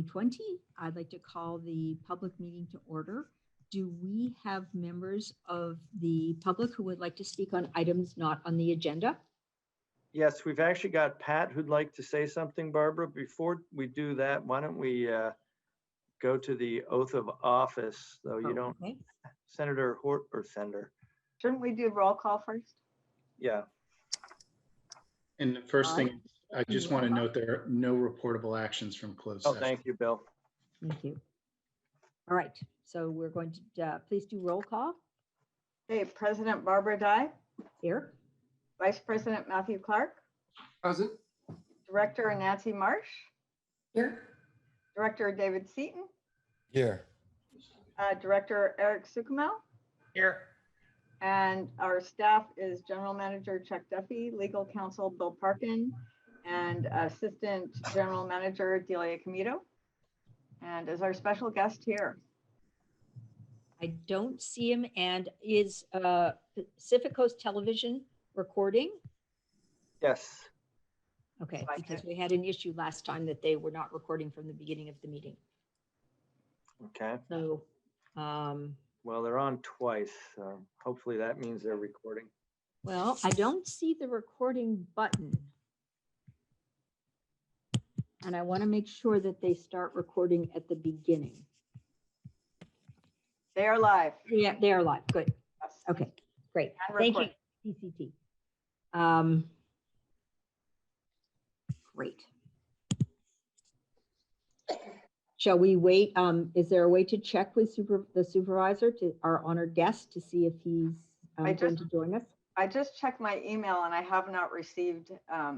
2020. I'd like to call the public meeting to order. Do we have members of the public who would like to speak on items not on the agenda? Yes, we've actually got Pat who'd like to say something, Barbara. Before we do that, why don't we go to the oath of office, though you don't, Okay. Senator Hort or Senator? Shouldn't we do roll call first? Yeah. And the first thing, I just want to note there are no reportable actions from closed session. Thank you, Bill. Thank you. All right, so we're going to please do roll call. Okay, President Barbara Dye. Here. Vice President Matthew Clark. Present. Director Nancy Marsh. Here. Director David Seaton. Here. Director Eric Sukumel. Here. And our staff is General Manager Chuck Duffy, Legal Counsel Bill Parkin, and Assistant General Manager Delia Comito. And is our special guest here? I don't see him. And is Pacific Coast Television recording? Yes. Okay, because we had an issue last time that they were not recording from the beginning of the meeting. Okay. So, well, they're on twice. Hopefully that means they're recording. well, I don't see the recording button. And I want to make sure that they start recording at the beginning. They are live. Yeah, they are live. Good. Yes. Okay, great. And Thank recording. you, CCT. Great. Shall we wait? Is there a way to check with the supervisor, to our honored guest, to see if he's going to join us? I just checked my email and I have not received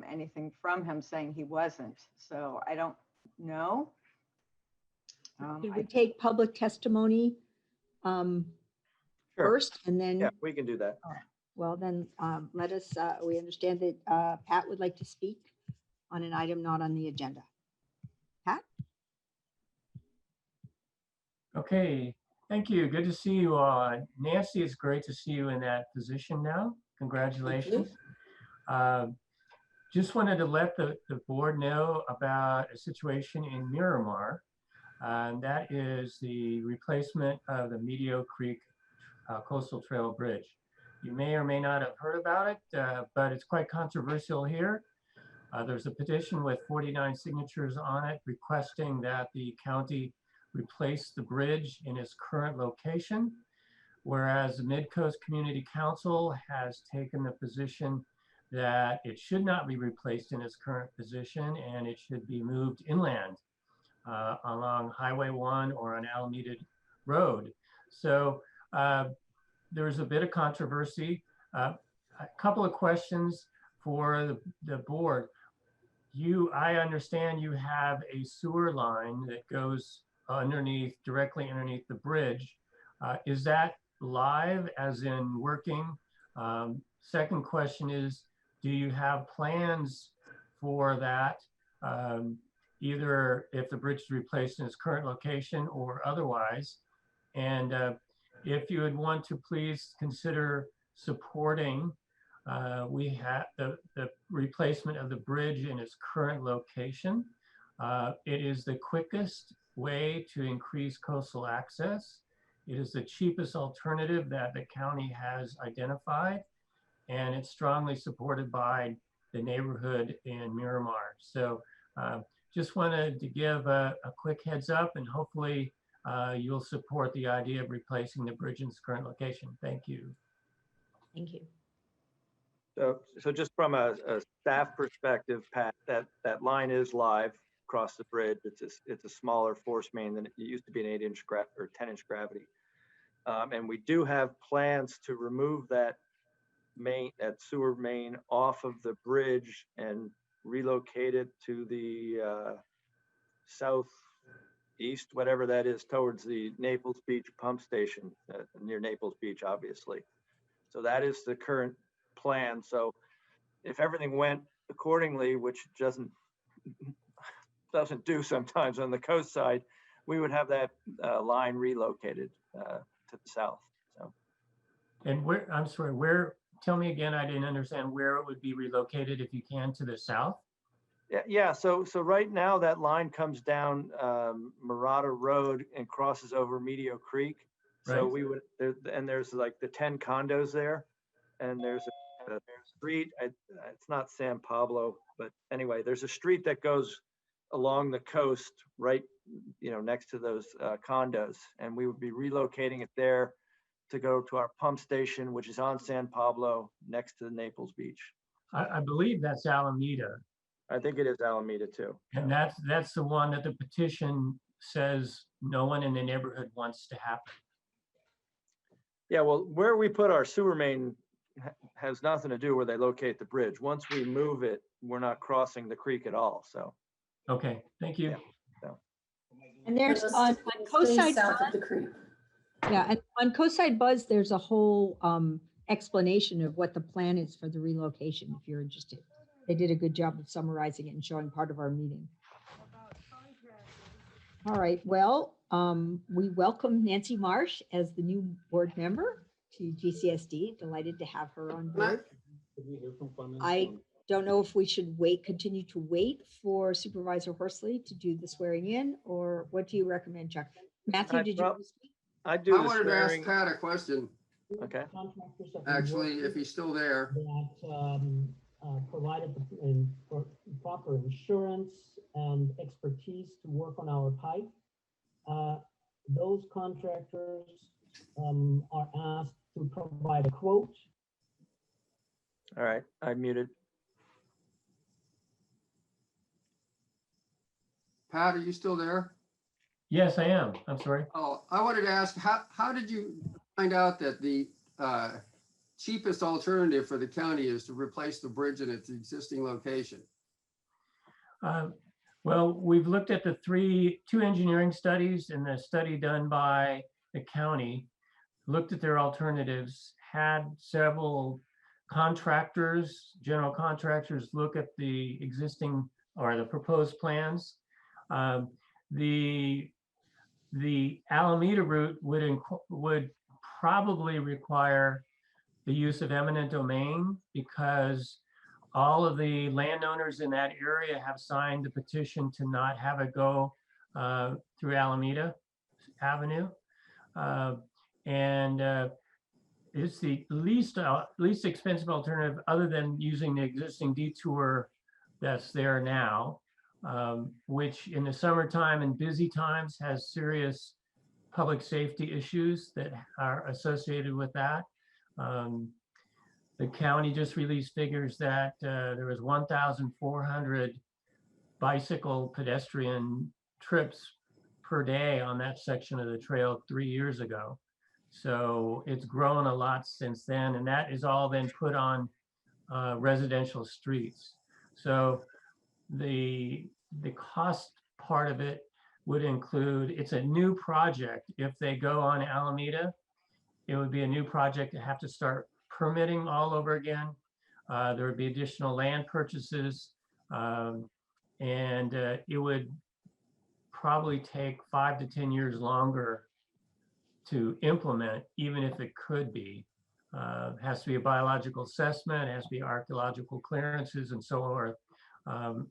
anything from him saying he wasn't. So I don't know. Should we take public testimony first, and then? Yeah, we can do that. All right. Well, then let us, we understand that Pat would like to speak on an item not on the agenda. Pat? Okay, thank you. Good to see you all. Nancy, it's great to see you in that position now. Congratulations. Just wanted to let the board know about a situation in Miramar. And that is the replacement of the Medio Creek Coastal Trail Bridge. You may or may not have heard about it, but it's quite controversial here. There's a petition with 49 signatures on it requesting that the county replace the bridge in its current location, whereas the Mid-Coast Community Council has taken the position that it should not be replaced in its current position and it should be moved inland along Highway 1 or on Alameda Road. So there's a bit of controversy. A couple of questions for the board. I understand you have a sewer line that goes directly underneath the bridge. Is that live, as in working? Second question is, do you have plans for that, either if the bridge is replaced in its current location or otherwise? And if you would want to please consider supporting we have the replacement of the bridge in its current location. It is the quickest way to increase coastal access. It is the cheapest alternative that the county has identified, and it's strongly supported by the neighborhood in Miramar. So just wanted to give a quick heads up, and hopefully you'll support the idea of replacing the bridge in its current location. Thank you. Thank you. So just from a staff perspective, Pat, that line is live across the bridge. It's a smaller force main than it used to be, an 8-inch or 10-inch gravity. And we do have plans to remove that sewer main off of the bridge and relocate it to the southeast, whatever that is, towards the Naples Beach pump station, near Naples Beach, obviously. So that is the current plan. So if everything went accordingly, which doesn't do sometimes on the coast side, we would have that line relocated to the south. So, and I'm sorry, tell me again, I didn't understand where it would be relocated, if you can, to the south? Yeah. So right now that line comes down Murata Road and crosses over Medio Creek. So Right. we would, and there's like the 10 condos there, and there's a street. It's not San Pablo, but anyway, there's a street that goes along the coast, right, next to those condos, and we would be relocating it there to go to our pump station, which is on San Pablo, next to the Naples Beach. I believe that's Alameda. I think it is Alameda too. And that's the one that the petition says no one in the neighborhood wants to happen. Yeah, well, where we put our sewer main has nothing to do where they locate the bridge. Once we move it, we're not crossing the creek at all, so. Okay, thank you. Yeah. And there's on Stays Coastside south of Buzz, the creek. yeah, and on Coastside Buzz, there's a whole explanation of what the plan is for the relocation, if you're interested. They did a good job of summarizing it and showing part of our meeting. All right, well, we welcome Nancy Marsh as the new board member to GCSD. Delighted to have her on board. I don't know if we should continue to wait for Supervisor Horsley to do the swearing in, or what do you recommend, Chuck? Matthew, did you want to speak? I do I the wanted to ask swearing. Pat a question, Okay. actually, if he's still there. That provided for proper insurance and expertise to work on our pipe. Those contractors are asked to provide a quote. All right, I'm muted. Pat, are you still there? Yes, I am. I'm sorry. Oh, I wanted to ask, how did you find out that the cheapest alternative for the county is to replace the bridge in its existing location? Well, we've looked at the two engineering studies, and the study done by the county looked at their alternatives, had several contractors, general contractors, look at the existing or the proposed plans. The Alameda route would probably require the use of eminent domain, because all of the landowners in that area have signed the petition to not have it go through Alameda Avenue. It's the least expensive alternative, other than using the existing detour that's there now, which in the summertime and busy times has serious public safety issues that are associated with that. The county just released figures that there was 1,400 bicycle pedestrian trips per day on that section of the trail 3 years ago. So it's grown a lot since then, and that is all then put on residential streets. So the cost part of it would include, it's a new project. If they go on Alameda, it would be a new project to have to start permitting all over again. There would be additional land purchases, and it would probably take 5 to 10 years longer to implement, even if it could be. It has to be a biological assessment, it has to be archaeological clearances and so forth.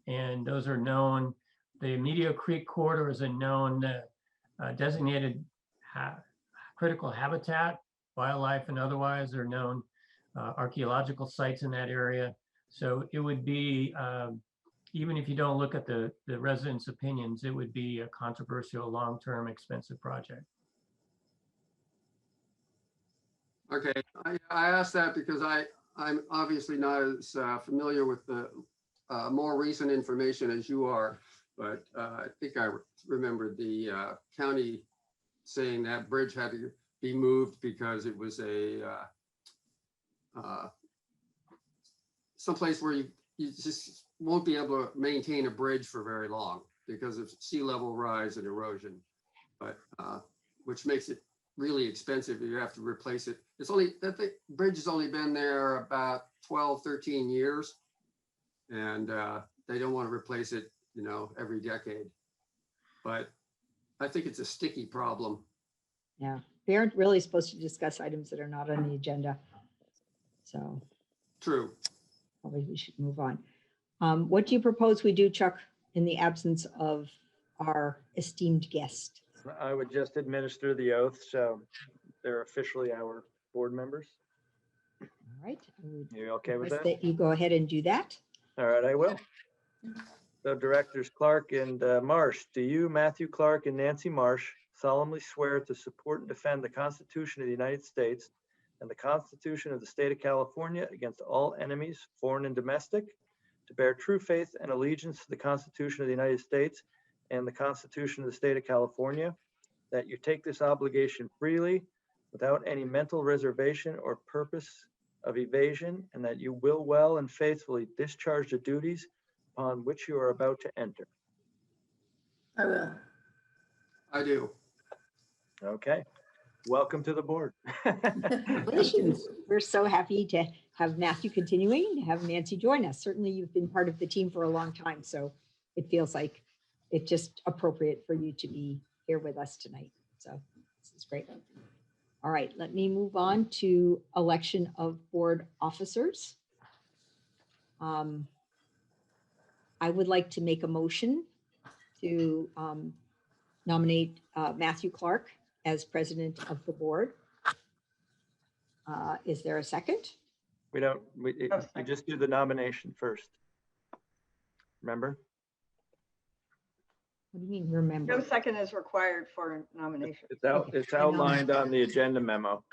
And those are known. The Medio Creek corridor is a known designated critical habitat, wildlife and otherwise are known archaeological sites in that area. So it would be, even if you don't look at the residents' opinions, it would be a controversial, long-term, expensive project. Okay, I asked that because I'm obviously not as familiar with the more recent information as you are, but I think I remember the county saying that bridge had to be moved because it was a someplace where you just won't be able to maintain a bridge for very long because of sea level rise and erosion, but which makes it really expensive. You have to replace it. It's only that the bridge has only been there about 12, 13 years, and they don't want to replace it, every decade. But I think it's a sticky problem. Yeah, they aren't really supposed to discuss items that are not on the agenda. So True. probably we should move on. What do you propose we do, Chuck, in the absence of our esteemed guest? I would just administer the oath, so they're officially our board members. All right. I would You okay with request that? that you go ahead and do that. All right, I will. So Directors Clark and Marsh, do you, Matthew Clark and Nancy Marsh, solemnly swear to support and defend the Constitution of the United States and the Constitution of the State of California against all enemies, foreign and domestic, to bear true faith and allegiance to the Constitution of the United States and the Constitution of the State of California, that you take this obligation freely without any mental reservation or purpose of evasion, and that you will well and faithfully discharge the duties upon which you are about to enter? I will. I do. Okay. Welcome to the board. Congratulations. We're so happy to have Matthew continuing, to have Nancy join us. Certainly you've been part of the team for a long time, so it feels like it's just appropriate for you to be here with us tonight. So this is great. All right, let me move on to election of board officers. I would like to make a motion to nominate Matthew Clark as president of the board. Is there a second? We just do the nomination first. Remember? What do you mean, No remember? second is required for nomination. It's outlined on the agenda memo.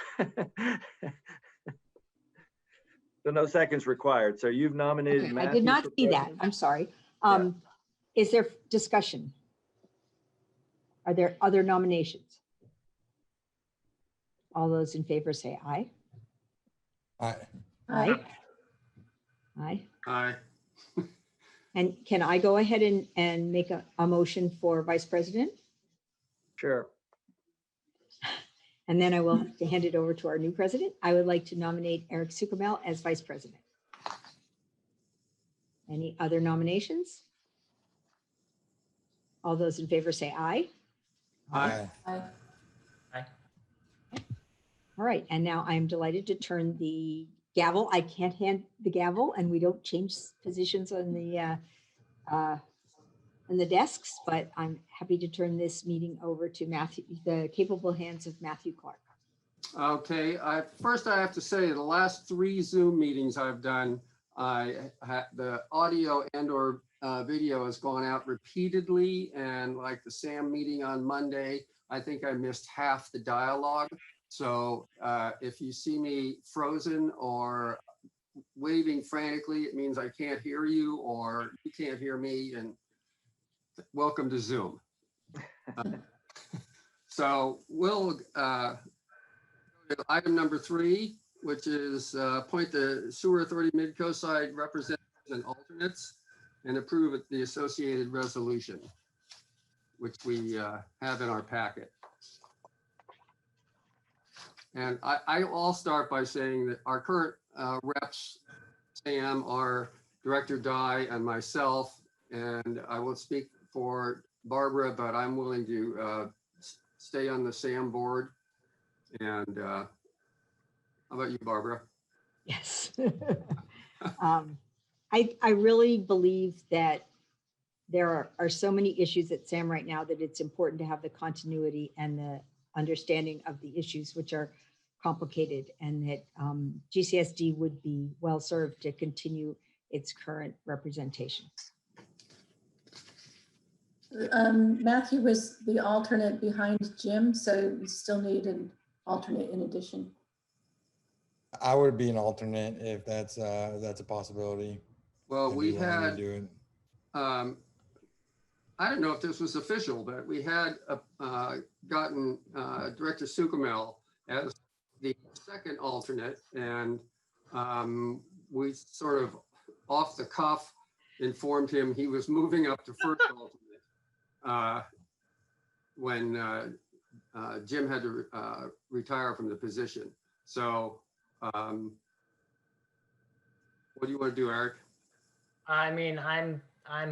So no seconds required. So you've nominated Okay, I Matthew. did not for see that. president? I'm sorry. Yeah. Is there discussion? Are there other nominations? All those in favor say aye. Aye. Aye. Aye. Aye. And can I go ahead and make a motion for vice president? Sure. And then I will hand it over to our new president. I would like to nominate Eric Sukamel as vice president. Any other nominations? All those in favor say aye. Aye. Aye. All right, and now I'm delighted to turn the gavel. I can't hand the gavel, and we don't change positions on the desks, but I'm happy to turn this meeting over to Matthew, the capable hands of Matthew Clark. Okay, first I have to say the last 3 Zoom meetings I've done, the audio and or video has gone out repeatedly, and like the SAM meeting on Monday, I think I missed half the dialogue. So if you see me frozen or waving frantically, it means I can't hear you or you can't hear me, and welcome to Zoom. So we'll go to item number 3, which is appoint the Sewer Authority Midcoast Side representatives and alternates and approve the associated resolution, which we have in our packet. And I'll start by saying that our current reps, Sam, our Director Di, and myself, and I won't speak for Barbara, but I'm willing to stay on the SAM board. And how about you, Barbara? Yes. I really believe that there are so many issues at SAM right now that it's important to have the continuity and the understanding of the issues, which are complicated, and that GCSD would be well served to continue its current representation. Matthew was the alternate behind Jim, so we still need an alternate in addition. I would be an alternate if that's a possibility. Well, If we you wanted me to had, do it. I don't know if this was official, but we had gotten Director Sukamel as the second alternate, and we sort of off the cuff informed him he was moving up to first alternate when Jim had to retire from the position. So what do you want to do, Eric? I mean, I'm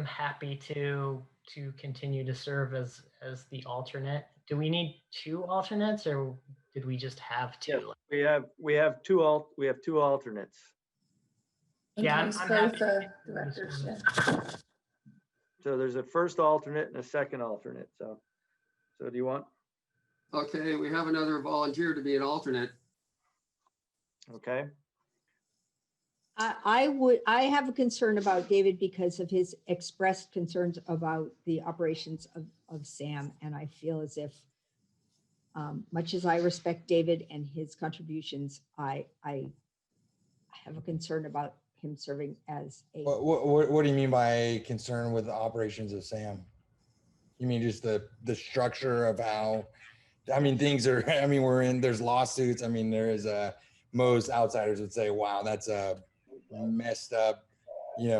happy to continue to serve as the alternate. Do we need 2 alternates, or did we just have 2? Yes, we have two alternates. In Yeah, case I'm both happy. directors, yeah. So there's a first alternate and a second alternate. So do you want, Okay, we have another volunteer to be an alternate. okay? I have a concern about David because of his expressed concerns about the operations of SAM. And I feel as if, much as I respect David and his contributions, I have a concern about him serving as a, What do you mean by concern with the operations of SAM? You mean just the structure of how, I mean, things are, I mean, there's lawsuits. I mean, there is most outsiders would say, wow, that's a messed up,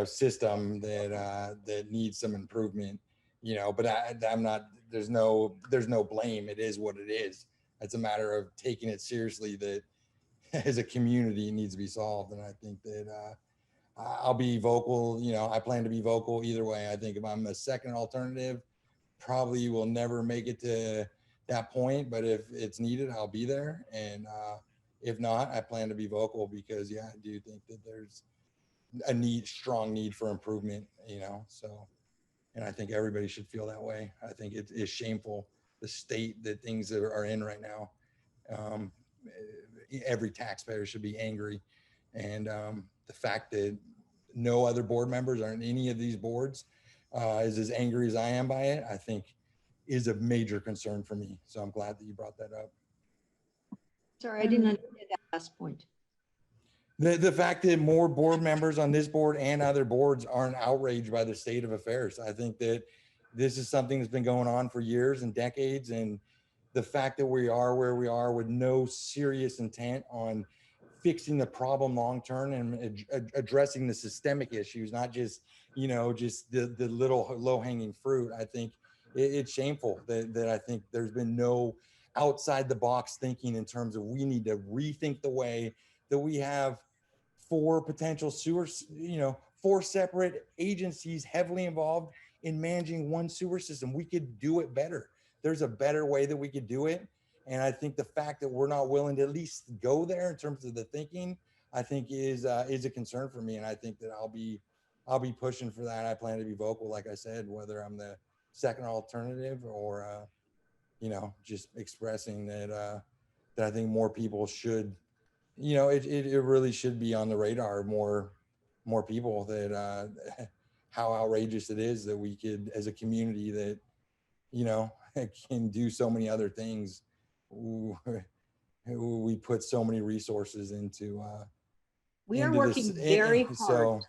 system that needs some improvement, but I'm not, there's no blame. It is what it is. It's a matter of taking it seriously that as a community it needs to be solved. And I think that I'll be vocal, I plan to be vocal either way. I think if I'm a second alternative, probably will never make it to that point, but if it's needed, I'll be there. And if not, I plan to be vocal because I do think that there's a strong need for improvement, so, and I think everybody should feel that way. I think it is shameful, the state that things are in right now. Every taxpayer should be angry. And the fact that no other board members are in any of these boards is as angry as I am by it, I think is a major concern for me. So I'm glad that you brought that up. sorry, I didn't understand that last point. The fact that more board members on this board and other boards aren't outraged by the state of affairs. I think that this is something that's been going on for years and decades. And the fact that we are where we are with no serious intent on fixing the problem long-term and addressing the systemic issues, not just, just the little low-hanging fruit. I think it's shameful that I think there's been no outside the box thinking in terms of we need to rethink the way that we have 4 potential sewers, 4 separate agencies heavily involved in managing one sewer system. We could do it better. There's a better way that we could do it. And I think the fact that we're not willing to at least go there in terms of the thinking, I think is a concern for me. And I think that I'll be pushing for that. I plan to be vocal, like I said, whether I'm the second alternative or, just expressing that I think more people should, it really should be on the radar. More people that how outrageous it is that we could, as a community, that can do so many other things. We put so many resources into. We are into working this. very hard So,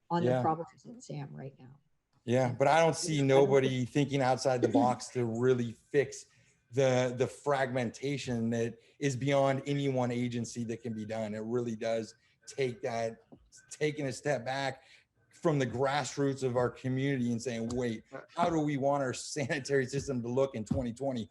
on the yeah. problems at SAM right now. Yeah, but I don't see nobody thinking outside the box to really fix the fragmentation that is beyond any one agency that can be done. It really does take taking a step back from the grassroots of our community and saying, wait, how do we want our sanitary system to look in 2020?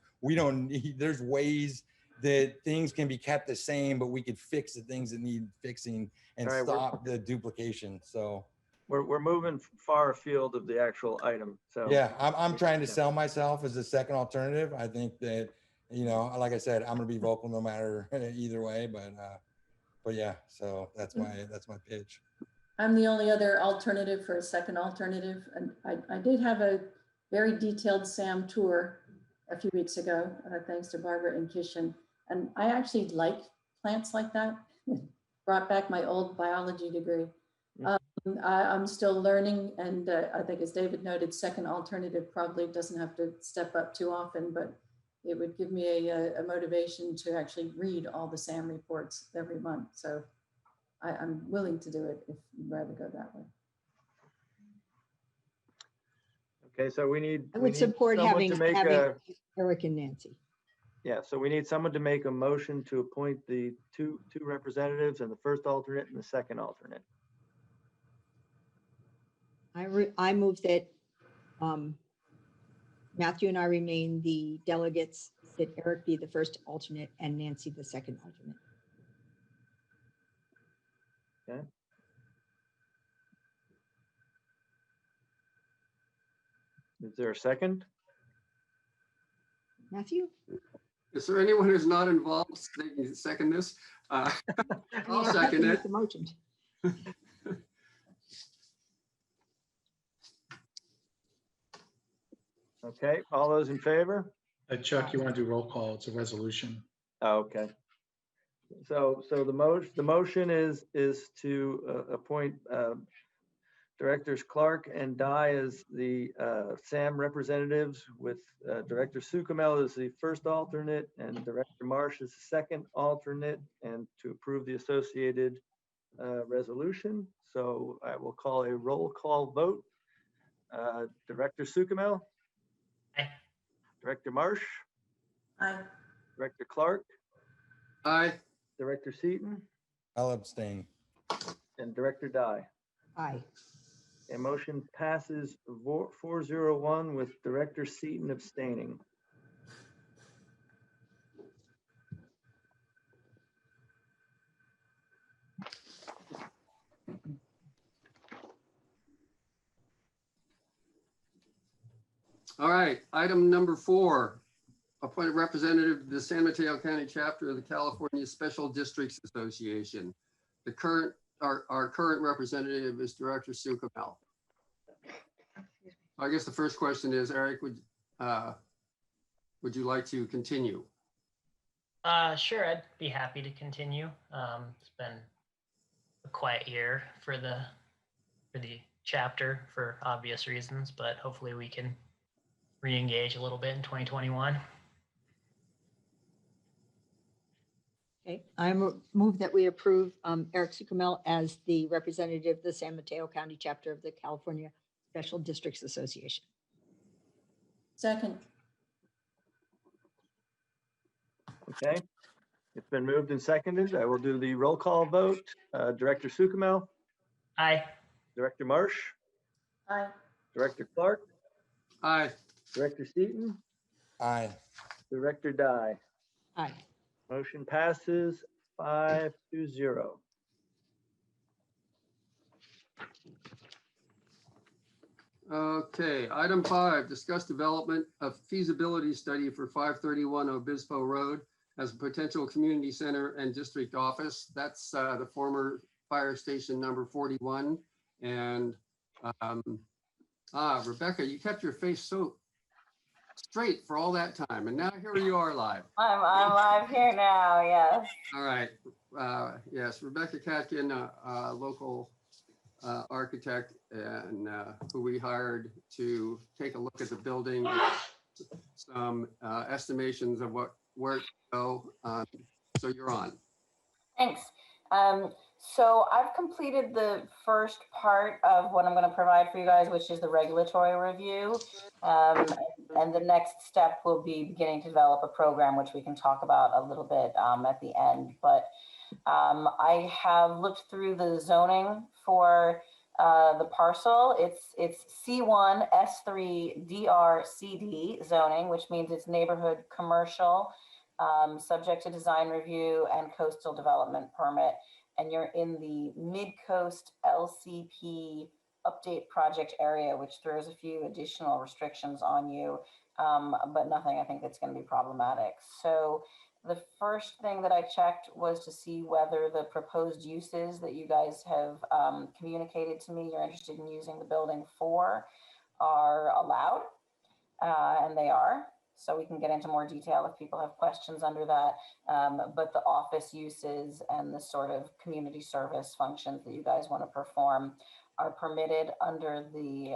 There's ways that things can be kept the same, but we could fix the things that need fixing and stop the duplication. So we're moving far afield of the actual item. So yeah, I'm trying to sell myself as a second alternative. I think that, like I said, I'm going to be vocal no matter either way, but yeah, so that's my pitch. I'm the only other alternative for a second alternative. And I did have a very detailed SAM tour a few weeks ago, thanks to Barbara and Kishan. And I actually like plants like that. Brought back my old biology degree. I'm still learning, and I think, as David noted, second alternative probably doesn't have to step up too often, but it would give me a motivation to actually read all the SAM reports every month. So I'm willing to do it if you'd rather go that way. Okay, so we need. I would support having Eric and Nancy. Yeah, so we need someone to make a motion to appoint the two representatives and the first alternate and the second alternate. I move that Matthew and I remain the delegates, that Eric be the first alternate and Nancy the second alternate. Okay. Is there a second? Matthew? Is there anyone who's not involved? They can second this. I'll second it. The motion. Okay, all those in favor? Chuck, you want to do roll call? It's a resolution. Oh, okay. So the motion is to appoint Directors Clark and Dye as the SAM representatives, with Director Sukamel as the first alternate and Director Marsh as the second alternate, and to approve the associated resolution. So I will call a roll call vote. Director Sukamel? Aye. Director Marsh? Aye. Director Clark? Aye. Director Seaton? I'll abstain. And Director Dye. Aye. A motion passes 401 with Director Seaton abstaining. All right, item number 4, appoint a representative to the San Mateo County chapter of the California Special Districts Association. Our current representative is Director Sukamel. I guess the first question is, Eric, would you like to continue? Sure, I'd be happy to continue. It's been a quiet year for the chapter for obvious reasons, but hopefully we can re-engage a little bit in 2021. Okay, I move that we approve Eric Sukamel as the representative of the San Mateo County chapter of the California Special Districts Association. Second. Okay, it's been moved and seconded. I will do the roll call vote. Director Sukamel? Aye. Director Marsh? Aye. Director Clark? Aye. Director Seaton? Aye. Director Dye. Aye. Motion passes 5-0. Okay, item 5, discuss development of feasibility study for 531 Obispo Road as a potential community center and district office. That's the former fire station number 41. And Rebecca, you kept your face so straight for all that time, and now here you are live. I'm live here now, yes. All right. Yes, Rebecca Katkin, local architect, and who we hired to take a look at the building, some estimations of where to go. So you're on. Thanks. So I've completed the first part of what I'm going to provide for you guys, which is the regulatory review. And the next step will be beginning to develop a program, which we can talk about a little bit at the end. But I have looked through the zoning for the parcel. It's C1 S3 DRCD zoning, which means it's neighborhood commercial, subject to design review and coastal development permit. And you're in the Mid-Coast LCP update project area, which throws a few additional restrictions on you, but nothing I think that's going to be problematic. So the first thing that I checked was to see whether the proposed uses that you guys have communicated to me you're interested in using the building for are allowed, and they are. So we can get into more detail if people have questions under that. But the office uses and the sort of community service functions that you guys want to perform are permitted under the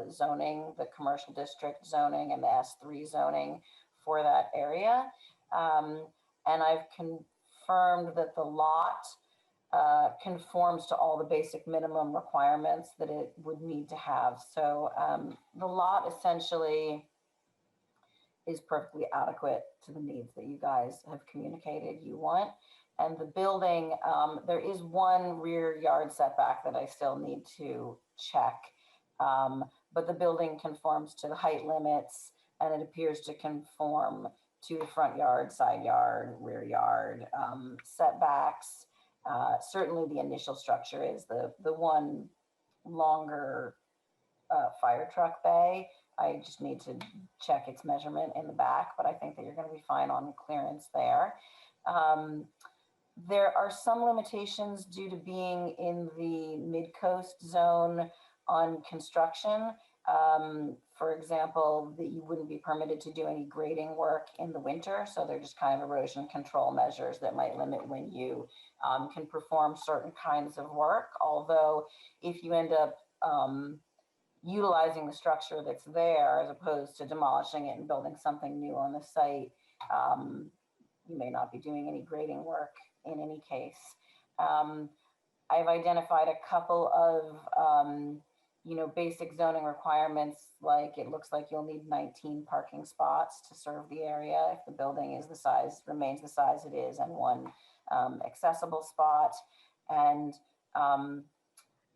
zoning, the commercial district zoning and the S3 zoning for that area. And I've confirmed that the lot conforms to all the basic minimum requirements that it would need to have. So the lot essentially is perfectly adequate to the needs that you guys have communicated you want. And the building, there is one rear yard setback that I still need to check, but the building conforms to the height limits, and it appears to conform to the front yard, side yard, rear yard setbacks. Certainly the initial structure is the one longer fire truck bay. I just need to check its measurement in the back, but I think that you're going to be fine on clearance there. There are some limitations due to being in the mid-coast zone on construction. For example, that you wouldn't be permitted to do any grading work in the winter. So they're just kind of erosion control measures that might limit when you can perform certain kinds of work. Although if you end up utilizing the structure that's there as opposed to demolishing it and building something new on the site, you may not be doing any grading work in any case. I've identified a couple of basic zoning requirements, like it looks like you'll need 19 parking spots to serve the area if the building is remains the size it is, and one accessible spot. And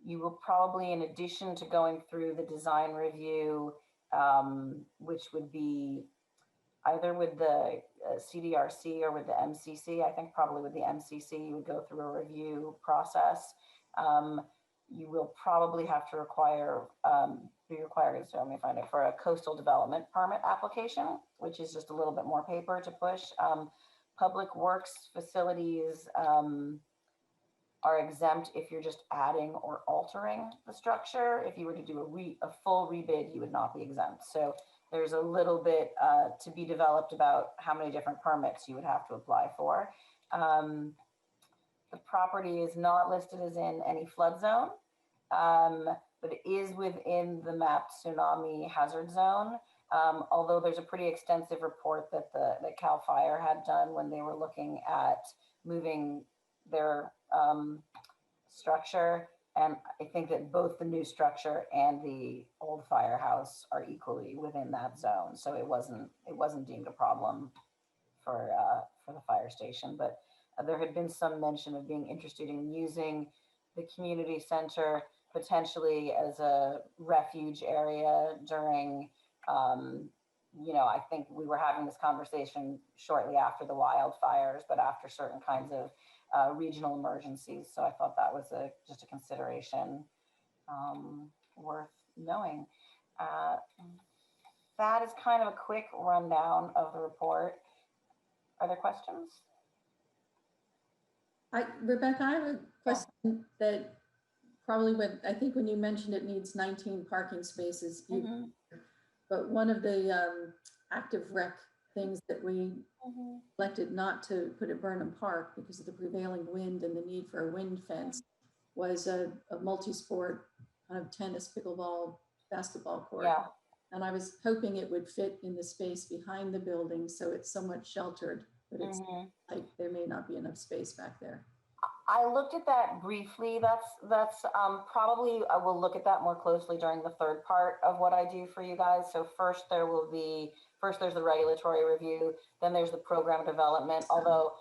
you will probably, in addition to going through the design review, which would be either with the CDRC or with the MCC, I think probably with the MCC, you would go through a review process. You will probably have to be required, so let me find it, for a coastal development permit application, which is just a little bit more paper to push. Public works facilities are exempt if you're just adding or altering the structure. If you were to do a full rebid, you would not be exempt. So there's a little bit to be developed about how many different permits you would have to apply for. The property is not listed as in any flood zone, but it is within the mapped tsunami hazard zone. Although there's a pretty extensive report that CAL FIRE had done when they were looking at moving their structure. And I think that both the new structure and the old firehouse are equally within that zone. So it wasn't deemed a problem for the fire station. But there had been some mention of being interested in using the community center potentially as a refuge area during, I think we were having this conversation shortly after the wildfires, but after certain kinds of regional emergencies. So I thought that was just a consideration worth knowing. That is kind of a quick rundown of the report. Are there questions? Rebecca, I have a question that probably I think when you mentioned it needs 19 parking spaces, but one of the active rec things that we elected not to put at Burnham Park because of the prevailing wind and the need for a wind fence was a multi-sport kind of tennis, pickleball, basketball court. Yeah. And I was hoping it would fit in the space behind the building, so it's somewhat sheltered, but it's like there may not be enough space back there. I looked at that briefly. That's probably, I will look at that more closely during the third part of what I do for you guys. So first there's the regulatory review, then there's the program development. Although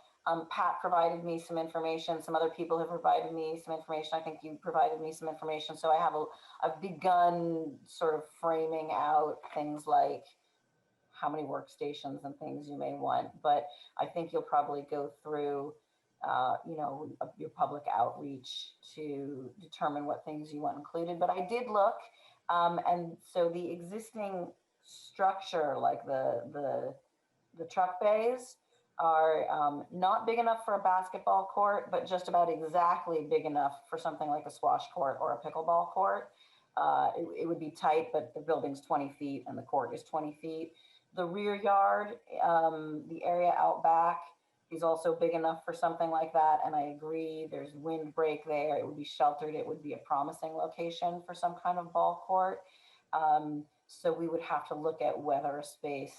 Pat provided me some information, some other people have provided me some information. I think you provided me some information. So I've begun sort of framing out things like how many workstations and things you may want. But I think you'll probably go through your public outreach to determine what things you want included. But I did look, and so the existing structure, like the truck bays, are not big enough for a basketball court, but just about exactly big enough for something like a squash court or a pickleball court. It would be tight, but the building's 20 feet and the court is 20 feet. The rear yard, the area out back, is also big enough for something like that. And I agree, there's windbreak there. It would be sheltered. It would be a promising location for some kind of ball court. So we would have to look at whether a space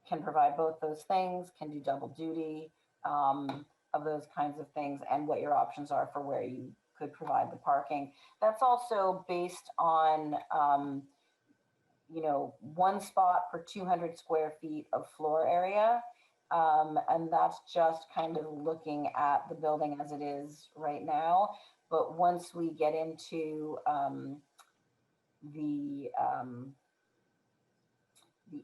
can provide both those things, can do double duty, of those kinds of things, and what your options are for where you could provide the parking. That's also based on, one spot per 200 square feet of floor area. And that's just kind of looking at the building as it is right now. But once we get into the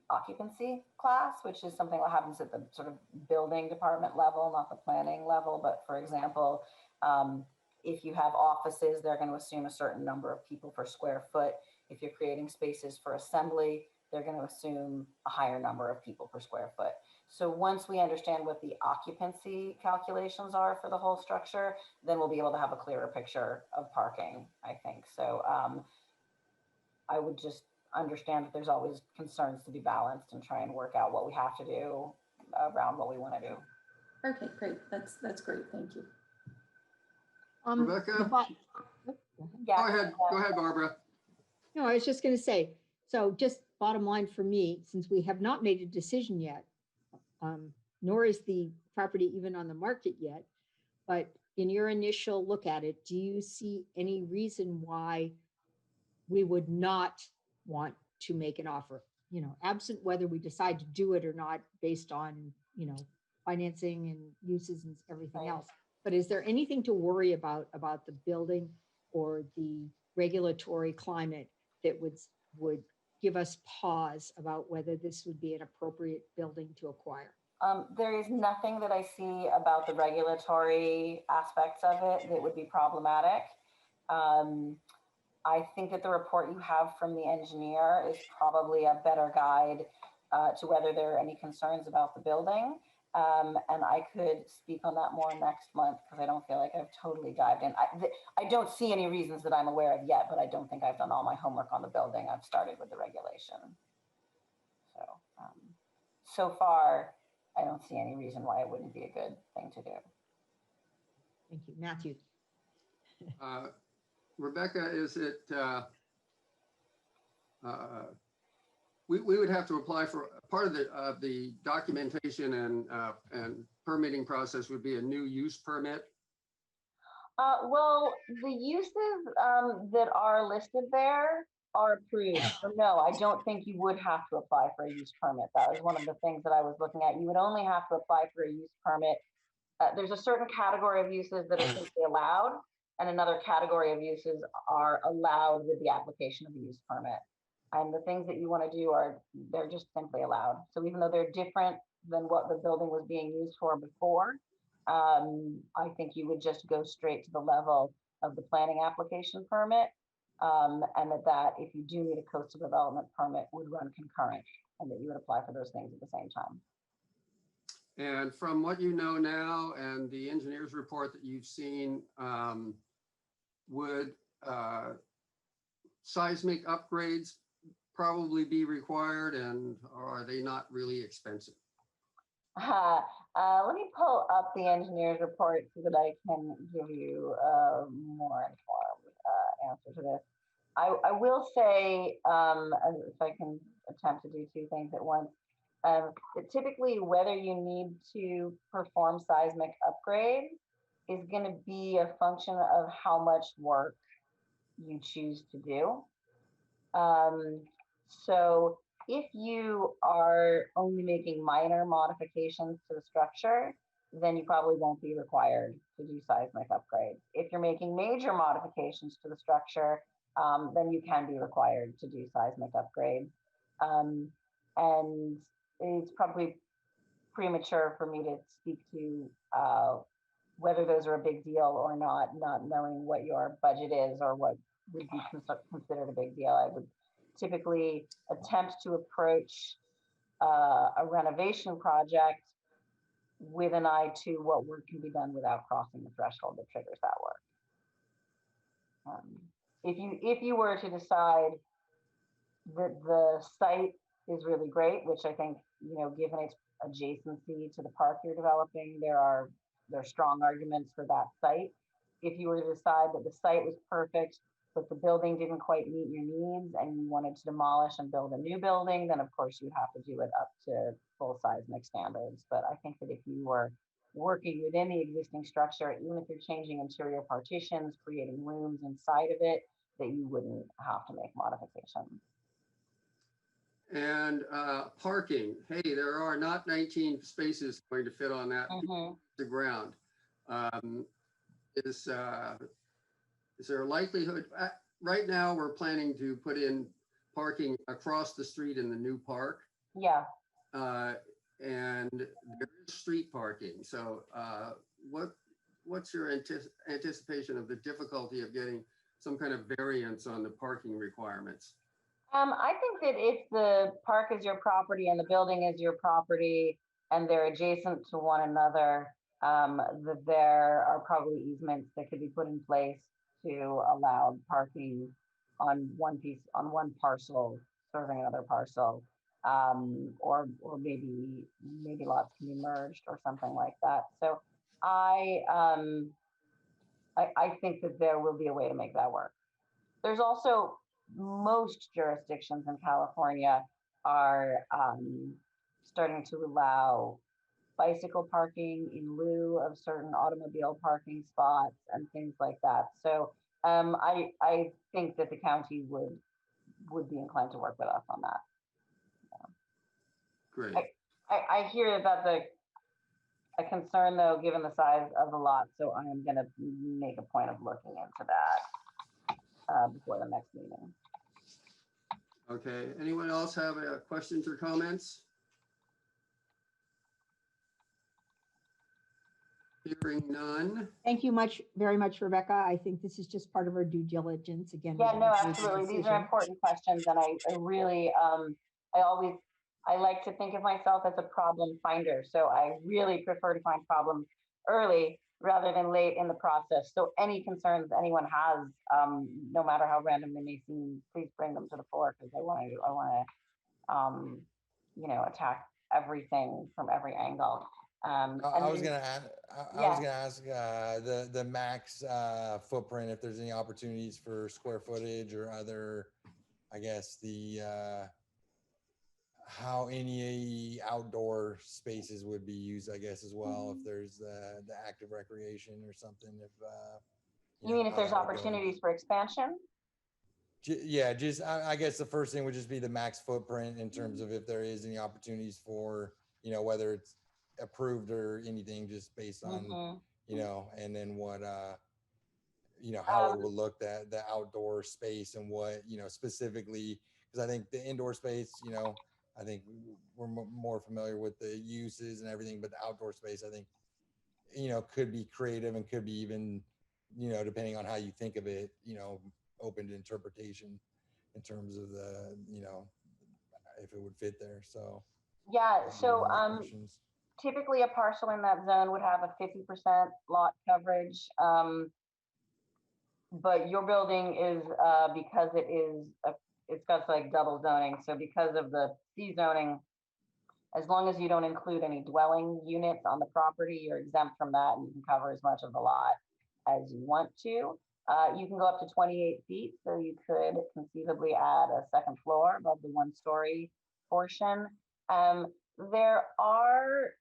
occupancy class, which is something that happens at the sort of building department level, not the planning level. But for example, if you have offices, they're going to assume a certain number of people per square foot. If you're creating spaces for assembly, they're going to assume a higher number of people per square foot. So once we understand what the occupancy calculations are for the whole structure, then we'll be able to have a clearer picture of parking, I think. So I would just understand that there's always concerns to be balanced and try and work out what we have to do around what we want to do. Okay, great. That's great. Thank you. Rebecca? the bo- Yeah. Go ahead, Barbara. No, I was just going to say, so just bottom line for me, since we have not made a decision yet, nor is the property even on the market yet, but in your initial look at it, do you see any reason why we would not want to make an offer? You know, absent whether we decide to do it or not based on, you know, financing and uses and everything else. But is there anything to worry about the building or the regulatory climate that would give us pause about whether this would be an appropriate building to acquire? There is nothing that I see about the regulatory aspects of it that would be problematic. I think that the report you have from the engineer is probably a better guide to whether there are any concerns about the building. And I could speak on that more next month because I don't feel like I've totally dived in. I don't see any reasons that I'm aware of yet, but I don't think I've done all my homework on the building. I've started with the regulation. So, so far, I don't see any reason why it wouldn't be a good thing to do. Thank you. Matthew. Rebecca, is it, we would have to apply for part of the documentation and permitting process would be a new use permit. Well, the uses that are listed there are approved. So no, I don't think you would have to apply for a use permit. That was one of the things that I was looking at. You would only have to apply for a use permit. There's a certain category of uses that are simply allowed, and another category of uses are allowed with the application of a use permit. And the things that you want to do they're just simply allowed. So even though they're different than what the building was being used for before, I think you would just go straight to the level of the planning application permit. And that if you do need a coastal development permit would run concurrent, and that you would apply for those things at the same time. And from what you know now and the engineer's report that you've seen, would seismic upgrades probably be required, and are they not really expensive? Let me pull up the engineer's report so that I can give you a more informed answer to this. I will say, if I can attempt to do two things at once, typically whether you need to perform seismic upgrades is going to be a function of how much work you choose to do. So if you are only making minor modifications to the structure, then you probably won't be required to do seismic upgrades. If you're making major modifications to the structure, then you can be required to do seismic upgrades. And it's probably premature for me to speak to whether those are a big deal or not knowing what your budget is or what would be considered a big deal. I would typically attempt to approach a renovation project with an eye to what work can be done without crossing the threshold that triggers that work. If you were to decide that the site is really great, which I think, you know, given its adjacency to the park you're developing, there are strong arguments for that site. If you were to decide that the site was perfect, but the building didn't quite meet your needs and you wanted to demolish and build a new building, then of course you'd have to do it up to full seismic standards. But I think that if you were working within the existing structure, even if you're changing interior partitions, creating rooms inside of it, that you wouldn't have to make modifications. And parking, hey, there are not 19 spaces going to fit on that the ground. Is there a likelihood? Right now, we're planning to put in parking across the street in the new park. Yeah. And there is street parking. So what's your anticipation of the difficulty of getting some kind of variance on the parking requirements? I think that if the park is your property and the building is your property and they're adjacent to one another, that there are probably easements that could be put in place to allow parking on one parcel serving another parcel. Or maybe lots can be merged or something like that. So I think that there will be a way to make that work. There's also, most jurisdictions in California are starting to allow bicycle parking in lieu of certain automobile parking spots and things like that. So I think that the county would be inclined to work with us on that. Great. I hear about a concern though, given the size of the lot. So I am going to make a point of looking into that before the next meeting. Okay, anyone else have questions or comments? Hearing none. Thank you very much, Rebecca. I think this is just part of our due diligence. Again, we Yeah, don't no, have to make a absolutely. These are decision. important questions, and I really, I like to think of myself as a problem finder. So I really prefer to find problems early rather than late in the process. So any concerns anyone has, no matter how random they may seem, please bring them to the floor, because I want to, attack everything from every angle. I was gonna ask, I was Yeah. gonna ask the max footprint, if there's any opportunities for square footage or other, I guess how any outdoor spaces would be used, I guess, as well, if there's the active recreation or something, if You mean if how there's that would go. opportunities for expansion? Yeah, just I guess the first thing would just be the max footprint in terms of if there is any opportunities for, whether it's approved or anything, just based on, and then what, how it would look, that the outdoor space and what, specifically, because I think the indoor space, I think we're more familiar with the uses and everything, but the outdoor space, I think, could be creative and could be even, depending on how you think of it, open to interpretation in terms of the, if it would fit there. So Yeah, those would be so my questions. typically a parcel in that zone would have a 50% lot coverage. But your building is, because it's got like double zoning. So because of the C zoning, as long as you don't include any dwelling units on the property, you're exempt from that, and you can cover as much of the lot as you want to. You can go up to 28 feet, so you could conceivably add a second floor above the 1-story portion. There are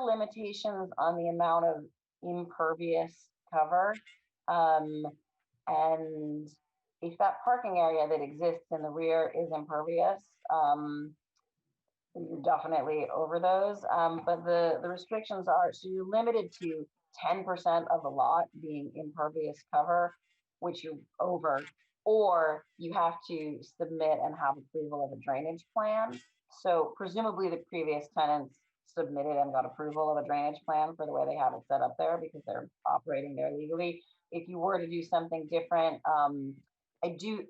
limitations on the amount of impervious cover, and if that parking area that exists in the rear is impervious, you're definitely over those. But the restrictions are, so you're limited to 10% of the lot being impervious cover, which you're over, or you have to submit and have approval of a drainage plan. So presumably the previous tenants submitted and got approval of a drainage plan for the way they have it set up there, because they're operating there legally. If you were to do something different, I do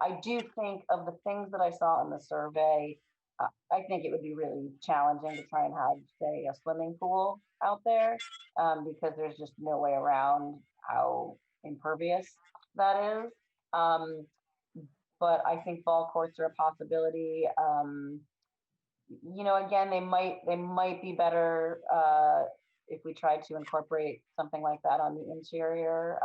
think of the things that I saw in the survey, I think it would be really challenging to try and have, say, a swimming pool out there, because there's just no way around how impervious that is. But I think ball courts are a possibility. Again, they might be better if we tried to incorporate something like that on the interior.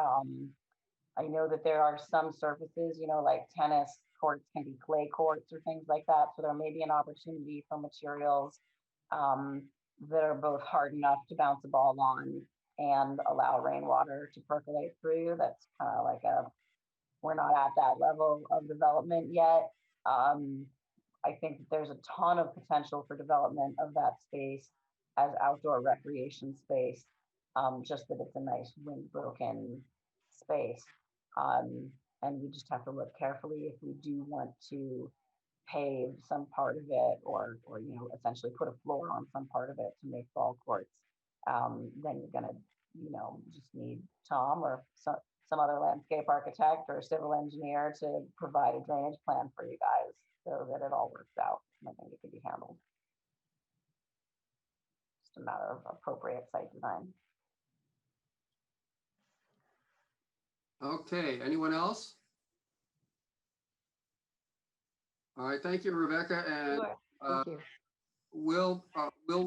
I know that there are some surfaces, like tennis courts can be clay courts or things like that. So there may be an opportunity for materials that are both hard enough to bounce a ball on and allow rainwater to percolate through. That's kind of like we're not at that level of development yet. I think that there's a ton of potential for development of that space as outdoor recreation space, just that it's a nice wind-broken space. And we just have to look carefully if we do want to pave some part of it, or essentially put a floor on some part of it to make ball courts. Then you're gonna, just need Tom or some other landscape architect or civil engineer to provide a drainage plan for you guys so that it all works out. I think it could be handled. Just a matter of appropriate site design. Okay, anyone else? All right, thank you, Rebecca. And Sure. uh, Thank you. will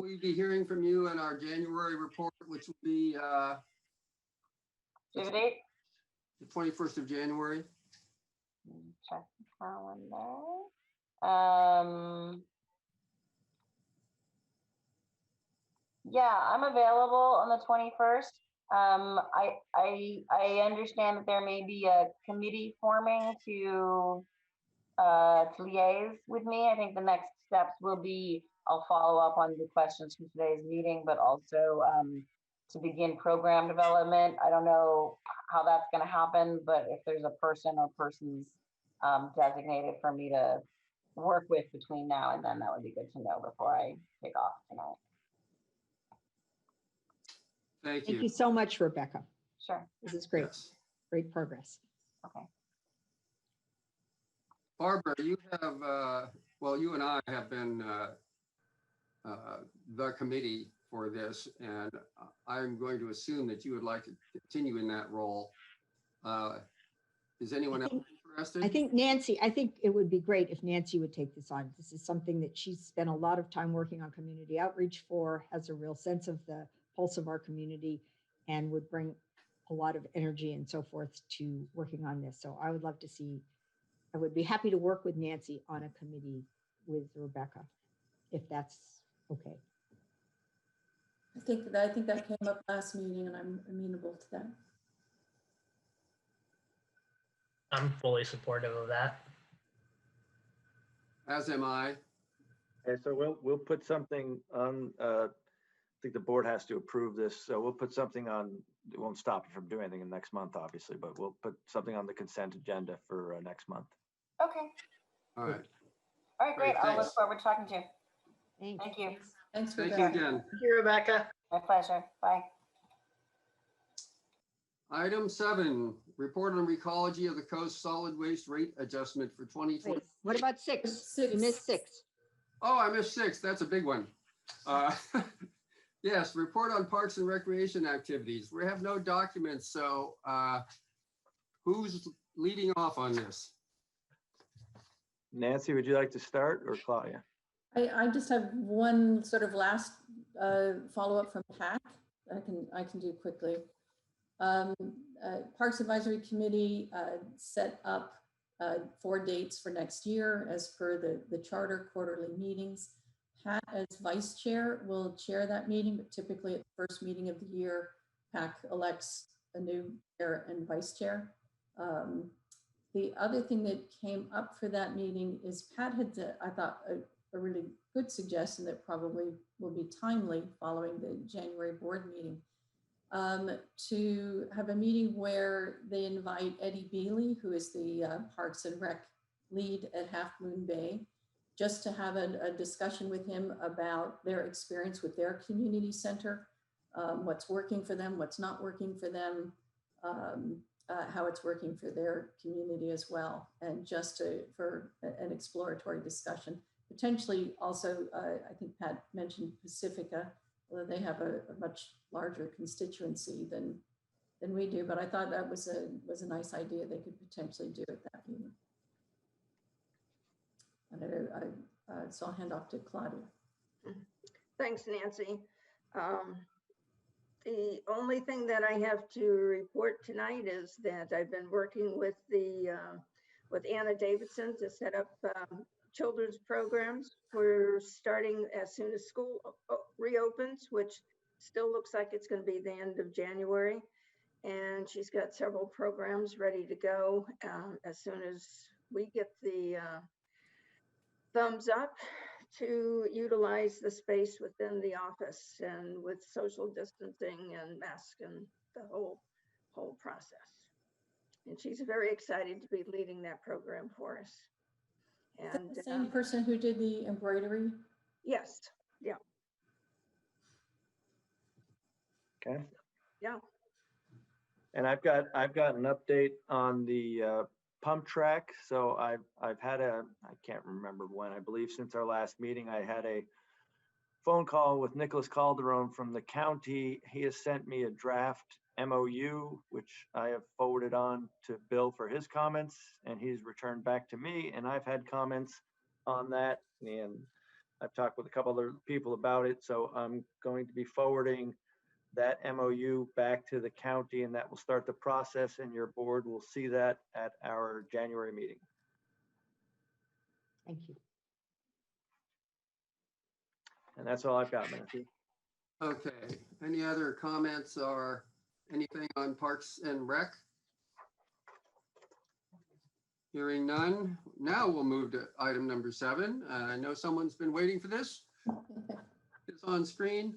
we be hearing from you in our January report, which will be Do you have a date? the 21st of January? Check the calendar. Yeah, I'm available on the 21st. I understand that there may be a committee forming to liaise with me. I think the next steps will be, I'll follow up on the questions from today's meeting, but also to begin program development. I don't know how that's going to happen, but if there's a person or persons designated for me to work with between now and then, that would be good to know before I take off tonight. Thank Thank you. you so much, Rebecca. Sure. This is great. Yes. Great progress. Okay. Barbara, you have, well, you and I have been the committee for this, and I'm going to assume that you would like to continue in that role. Is anyone else interested? I think Nancy, I think it would be great if Nancy would take this on. This is something that she's spent a lot of time working on community outreach for, has a real sense of the pulse of our community, and would bring a lot of energy and so forth to working on this. So I would love to see, I would be happy to work with Nancy on a committee with Rebecca, if that's okay. I think that came up last meeting and I'm amenable to that. I'm fully supportive of that. As am I. Okay, so we'll put something on, I think the board has to approve this, so we'll put something on, it won't stop you from doing anything in next month, obviously, but we'll put something on the consent agenda for next month. Okay. All right. All right, great. Great, I'll look thanks. forward to talking to you. Thanks. Thank you. Thanks for Thank you that. again. Thank you, Rebecca. My pleasure. Bye. Item 7, report on ecology of the coast solid waste rate adjustment for 2020. Wait, what about 6? Six. You missed 6. Oh, I missed 6. That's a big one. Yes, report on parks and recreation activities. We have no documents, so who's leading off on this? Nancy, would you like to start, or Claudia? I just have one sort of last follow-up from Pat. I can do quickly. Parks Advisory Committee set up 4 dates for next year as per the charter quarterly meetings. Pat, as vice chair, will chair that meeting, but typically at the first meeting of the year, PAC elects a new chair and vice chair. The other thing that came up for that meeting is Pat had, I thought, a really good suggestion that probably will be timely following the January board meeting, to have a meeting where they invite Eddie Bealey, who is the Parks and Rec lead at Half Moon Bay, just to have a discussion with him about their experience with their community center, what's working for them, what's not working for them, how it's working for their community as well, and just for an exploratory discussion. Potentially also, I think Pat mentioned Pacifica, although they have a much larger constituency than we do, but I thought that was a nice idea they could potentially do at that meeting. And so I'll hand off to Claudia. Thanks, Nancy. The only thing that I have to report tonight is that I've been working with with Anna Davidson to set up children's programs. We're starting as soon as school reopens, which still looks like it's going to be the end of January. And she's got several programs ready to go as soon as we get the thumbs up to utilize the space within the office and with social distancing and mask and the whole process. And she's very excited to be leading that program for us. And the same person who did the embroidery? Yes. Yeah. Okay. Yeah. And I've got an update on the pump track. So I've had I can't remember when, I believe since our last meeting, I had a phone call with Nicholas Calderon from the county. He has sent me a draft MOU, which I have forwarded on to Bill for his comments, and he's returned back to me, and I've had comments on that, and I've talked with a couple other people about it. So I'm going to be forwarding that MOU back to the county, and that will start the process, and your board will see that at our January meeting. Thank you. And that's all I've got, Matthew. Okay, any other comments or anything on Parks and Rec? Hearing none, now we'll move to item number 7. I know someone's been waiting for this. It's on screen.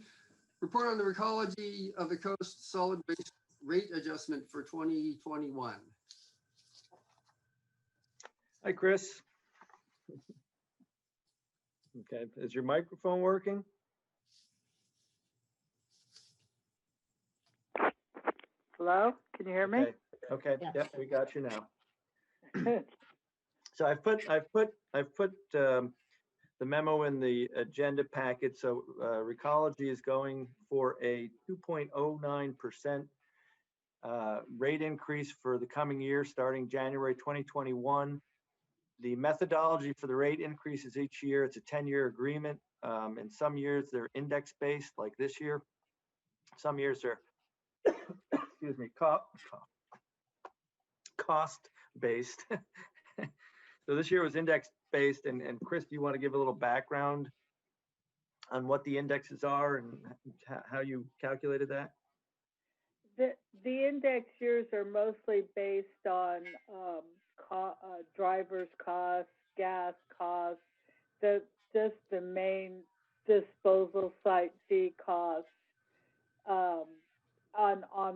Report on the ecology of the coast solid waste rate adjustment for 2021. Hi, Chris. Okay, is your microphone working? Hello, can you hear me? Okay, Yes. yep, we got you now. So I've put the memo in the agenda packet. So Recology is going for a 2.09% rate increase for the coming year, starting January 2021. The methodology for the rate increases each year. It's a 10-year agreement. In some years they're index-based, like this year. Some years they're, excuse me, cost-based. So this year was index-based, and Chris, do you want to give a little background on what the indexes are and how you calculated that? The index years are mostly based on driver's costs, gas costs, just the main disposal site fee costs on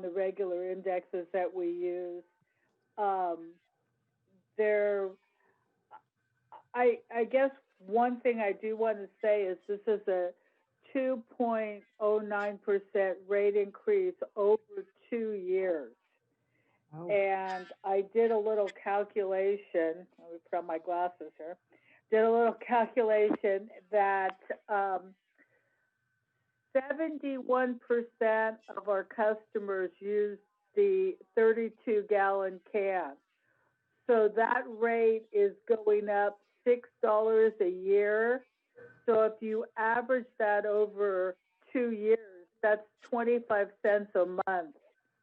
the regular indexes that we use. I guess one thing I do want to say is this is a 2.09% rate increase over 2 years. Oh. And I did a little calculation. Let me put on my glasses here. Did a little calculation that 71% of our customers use the 32-gallon can. So that rate is going up $6 a year. So if you average that over 2 years, that's 25 cents a month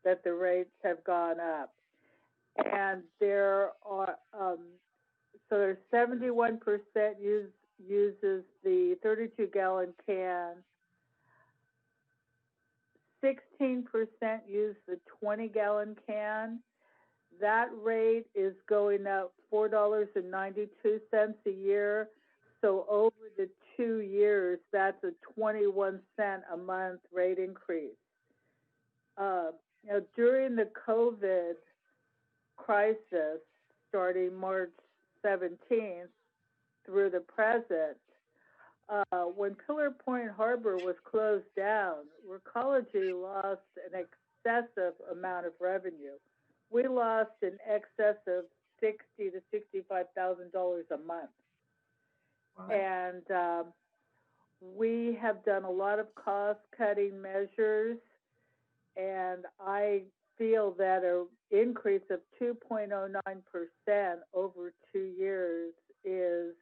that the rates have gone up. And there are, so there's 71% uses the 32-gallon can, 16% use the 20-gallon can. That rate is going up $4.92 a year. So over the 2 years, that's a 21 cent a month rate increase. During the COVID crisis, starting March 17th through the present, when Pillar Point Harbor was closed down, Recology lost an excessive amount of revenue. We lost in excess of $60,000 to $65,000 a month. Wow. And we have done a lot of cost-cutting measures, and I feel that an increase of 2.09% over 2 years is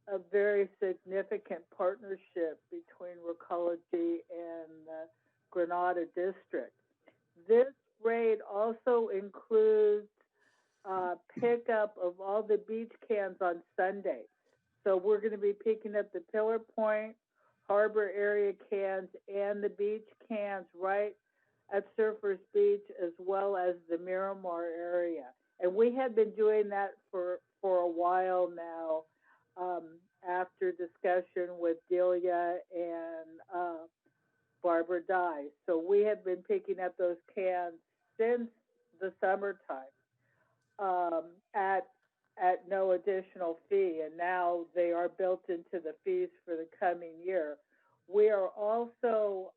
a very significant partnership between Recology and the Granada district. This rate also includes pickup of all the beach cans on Sundays. So we're going to be picking up the Pillar Point Harbor area cans and the beach cans right at Surfers Beach, as well as the Miramar area. And we have been doing that for a while now, after discussion with Delia and Barbara Dye. So we have been picking up those cans since the summertime at no additional fee, and now they are built into the fees for the coming year. We are also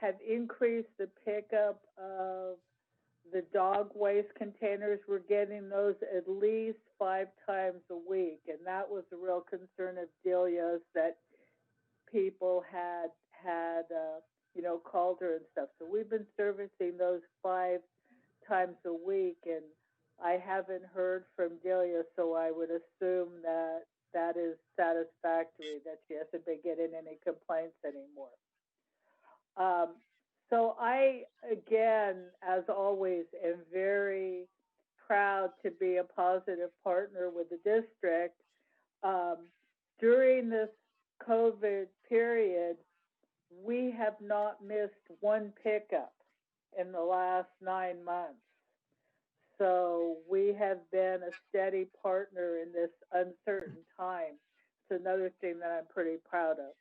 have increased the pickup of the dog waste containers. We're getting those at least 5 times a week, and that was a real concern of Delia's, that people had called her and stuff. So we've been servicing those 5 times a week, and I haven't heard from Delia, so I would assume that that is satisfactory, that she hasn't been getting any complaints anymore. So I, again, as always, am very proud to be a positive partner with the district. During this COVID period, we have not missed one pickup in the last 9 months. So we have been a steady partner in this uncertain time. It's another thing that I'm pretty proud of.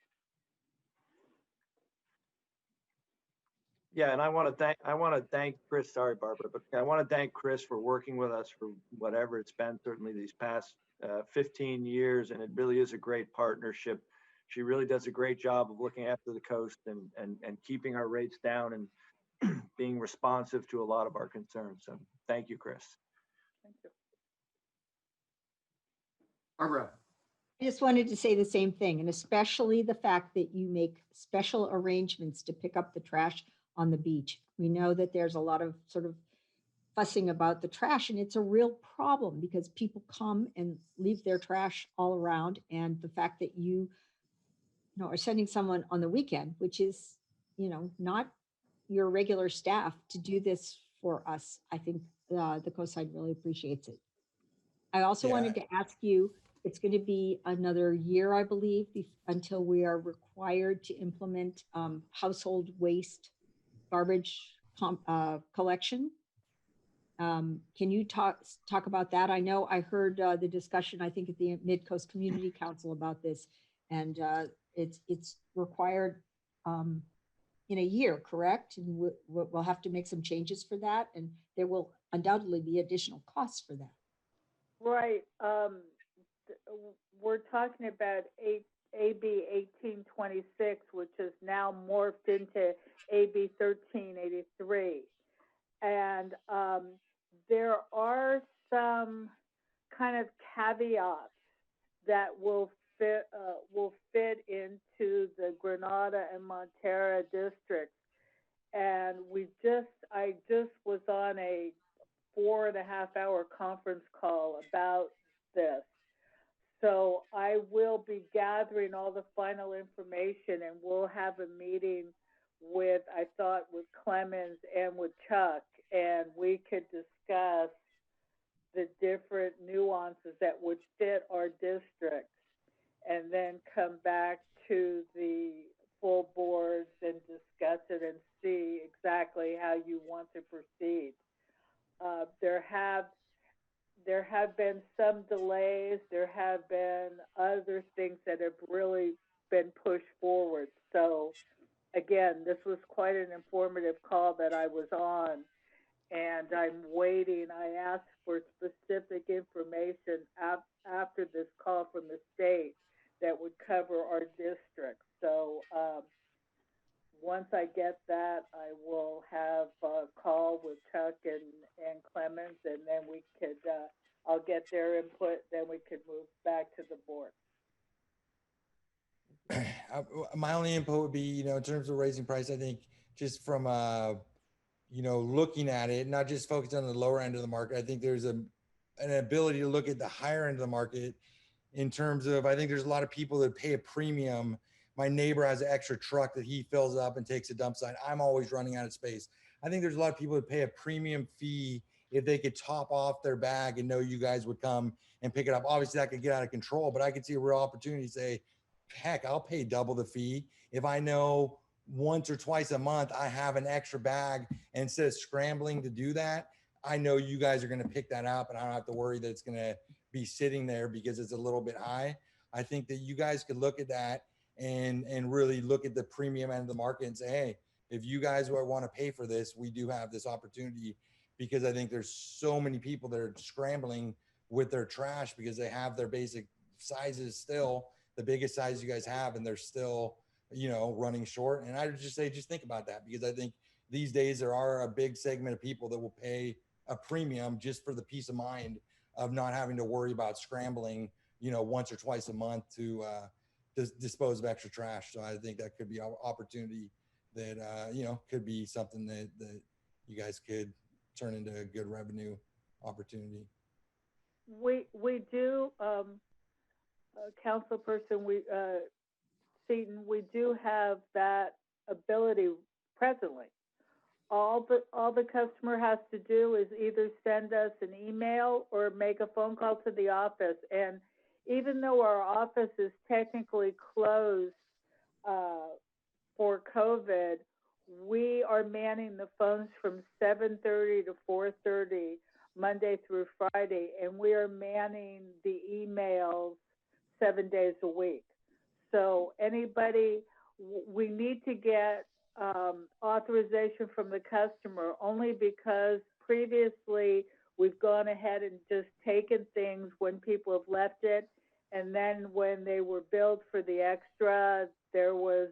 Yeah, and I want to thank Chris. Sorry, Barbara, but I want to thank Chris for working with us for whatever it's been, certainly these past 15 years, and it really is a great partnership. She really does a great job of looking after the coast and keeping our rates down and being responsive to a lot of our concerns. So thank you, Chris. Thank you. Barbara. I just wanted to say the same thing, and especially the fact that you make special arrangements to pick up the trash on the beach. We know that there's a lot of sort of fussing about the trash, and it's a real problem because people come and leave their trash all around. And the fact that you know, are sending someone on the weekend, which is, you know, not your regular staff, to do this for us, I think the coastside really appreciates it. I also wanted to ask you, it's going to be another year, I believe, until we are required to implement household waste garbage collection. Can you talk about that? I know I heard the discussion, I think, at the Mid-Coast Community Council about this, and it's required in a year, correct? And we'll have to make some changes for that, and there will undoubtedly be additional costs for that. Right. We're talking about AB 1826, which is now morphed into AB 1383. And there are some kind of caveats that will fit into the Granada and Montera districts. And I just was on a 4.5-hour conference call about this. So I will be gathering all the final information, and we'll have a meeting with Clemens and with Chuck, and we could discuss the different nuances that would fit our districts, and then come back to the full boards and discuss it and see exactly how you want to proceed. There have been some delays. There have been other things that have really been pushed forward. So again, this was quite an informative call that I was on, and I'm waiting. I asked for specific information after this call from the state that would cover our district. So once I get that, I will have a call with Chuck and Clemens, and then we could, I'll get their input, then we could move back to the board. My only input would be, you know, in terms of raising price, I think just from, you know, looking at it, not just focused on the lower end of the market. I think there's an ability to look at the higher end of the market in terms of, I think there's a lot of people that pay a premium. My neighbor has an extra truck that he fills up and takes a dump site. I'm always running out of space. I think there's a lot of people that pay a premium fee if they could top off their bag and know you guys would come and pick it up. Obviously that could get out of control, but I could see a real opportunity to say, heck, I'll pay double the fee if I know once or twice a month I have an extra bag, and instead of scrambling to do that, I know you guys are going to pick that up and I don't have to worry that it's going to be sitting there because it's a little bit high. I think that you guys could look at that and really look at the premium end of the market and say, hey, if you guys want to pay for this, we do have this opportunity, because I think there's so many people that are scrambling with their trash because they have their basic sizes still, the biggest size you guys have, and they're still, you know, running short. And I would just say, just think about that, because I think these days there are a big segment of people that will pay a premium just for the peace of mind of not having to worry about scrambling, you know, once or twice a month to dispose of extra trash. So I think that could be an opportunity that, you know, could be something that you guys could turn into a good revenue opportunity. We do, councilperson, Seaton, we do have that ability presently. All the customer has to do is either send us an email or make a phone call to the office. And even though our office is technically closed for COVID, we are manning the phones from 7:30 to 4:30 Monday through Friday, and we are manning the emails 7 days a week. So anybody, we need to get authorization from the customer only because previously we've gone ahead and just taken things when people have left it. And then when they were billed for the extra, there was,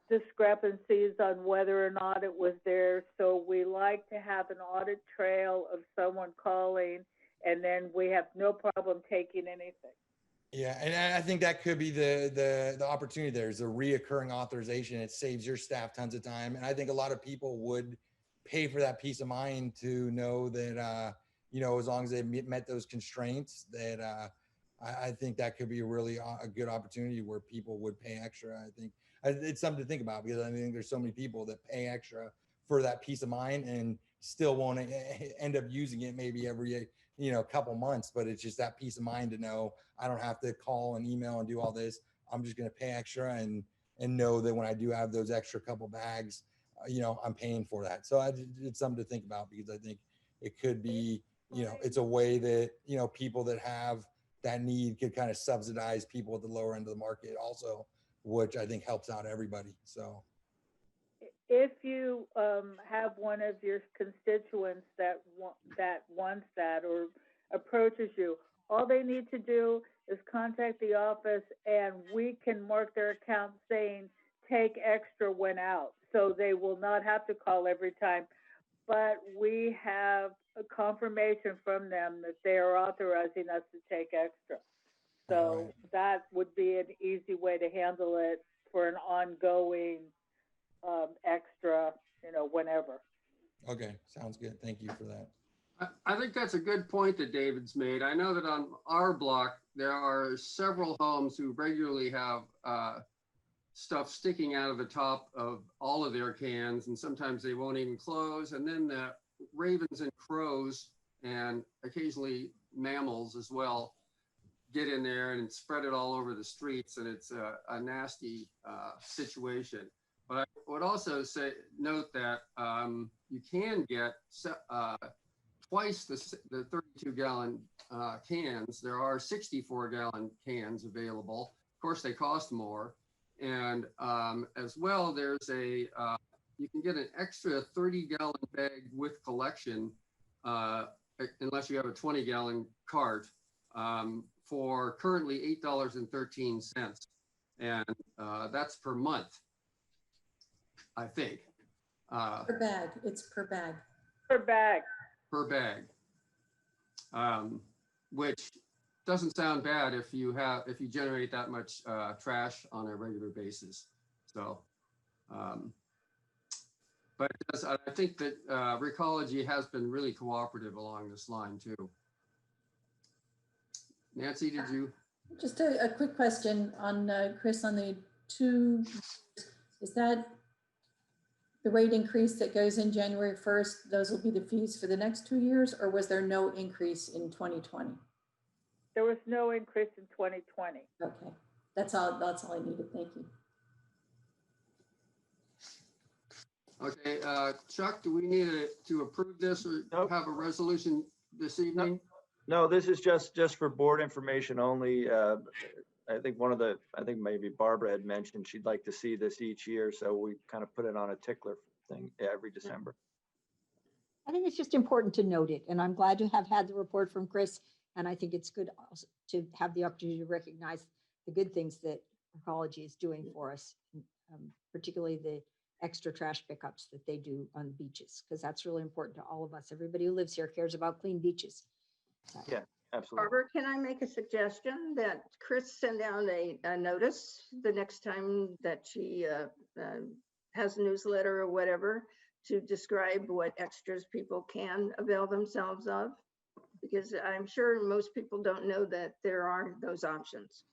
discrepancies on whether or not it was there. So we like to have an audit trail of someone calling, and then we have no problem taking anything. Yeah, and I think that could be the opportunity. There's a reoccurring authorization. It saves your staff tons of time, and I think a lot of people would pay for that peace of mind to know that as long as they met those constraints, that I think that could be really a good opportunity where people would pay extra. I think it's something to think about, because I think there's so many people that pay extra for that peace of mind and still won't end up using it maybe every couple months, but it's just that peace of mind to know I don't have to call and email and do all this. I'm just going to pay extra and know that when I do have those extra couple bags, I'm paying for that. So it's something to think about, because I think it could be, it's a way that, people that have that need could kind of subsidize people at the lower end of the market also, which I think helps out everybody. So if you have one of your constituents that wants that or approaches you, all they need to do is contact the office, and we can mark their account saying take extra when out, so they will not have to call every time. But we have a confirmation from them that they are authorizing us to take extra. So that would be an easy way to handle it for an ongoing extra, whenever. Okay, sounds good. Thank you for that. I think that's a good point that David's made. I know that on our block, there are several homes who regularly have stuff sticking out of the top of all of their cans, and sometimes they won't even close. And then the ravens and crows, and occasionally mammals as well, get in there and spread it all over the streets, and it's a nasty situation. But I would also note that you can get twice the 32-gallon cans. There are 64-gallon cans available. Of course, they cost more. And as well, there's you can get an extra 30-gallon bag with collection, unless you have a 20-gallon cart, for currently $8.13. And that's per month, I think. Per bag, it's per bag. Per bag. Per bag, which doesn't sound bad if you generate that much trash on a regular basis. So, but I think that Recology has been really cooperative along this line too. Nancy, did you? Just a quick question on Chris, on the 2, is that the rate increase that goes in January 1st, those will be the fees for the next 2 years, or was there no increase in 2020? There was no increase in 2020. Okay, that's all I needed. Thank you. Okay, Chuck, do we need to approve this or have a resolution this evening? No, this is just for board information only. I think maybe Barbara had mentioned she'd like to see this each year, so we kind of put it on a tickler thing every December. I think it's just important to note it, and I'm glad to have had the report from Chris, and I think it's good also to have the opportunity to recognize the good things that Recology is doing for us, particularly the extra trash pickups that they do on the beaches, because that's really important to all of us. Everybody who lives here cares about clean beaches. Yeah, absolutely. Barbara, can I make a suggestion that Chris send out a notice the next time that she has a newsletter or whatever to describe what extras people can avail themselves of? Because I'm sure most people don't know that there are those options.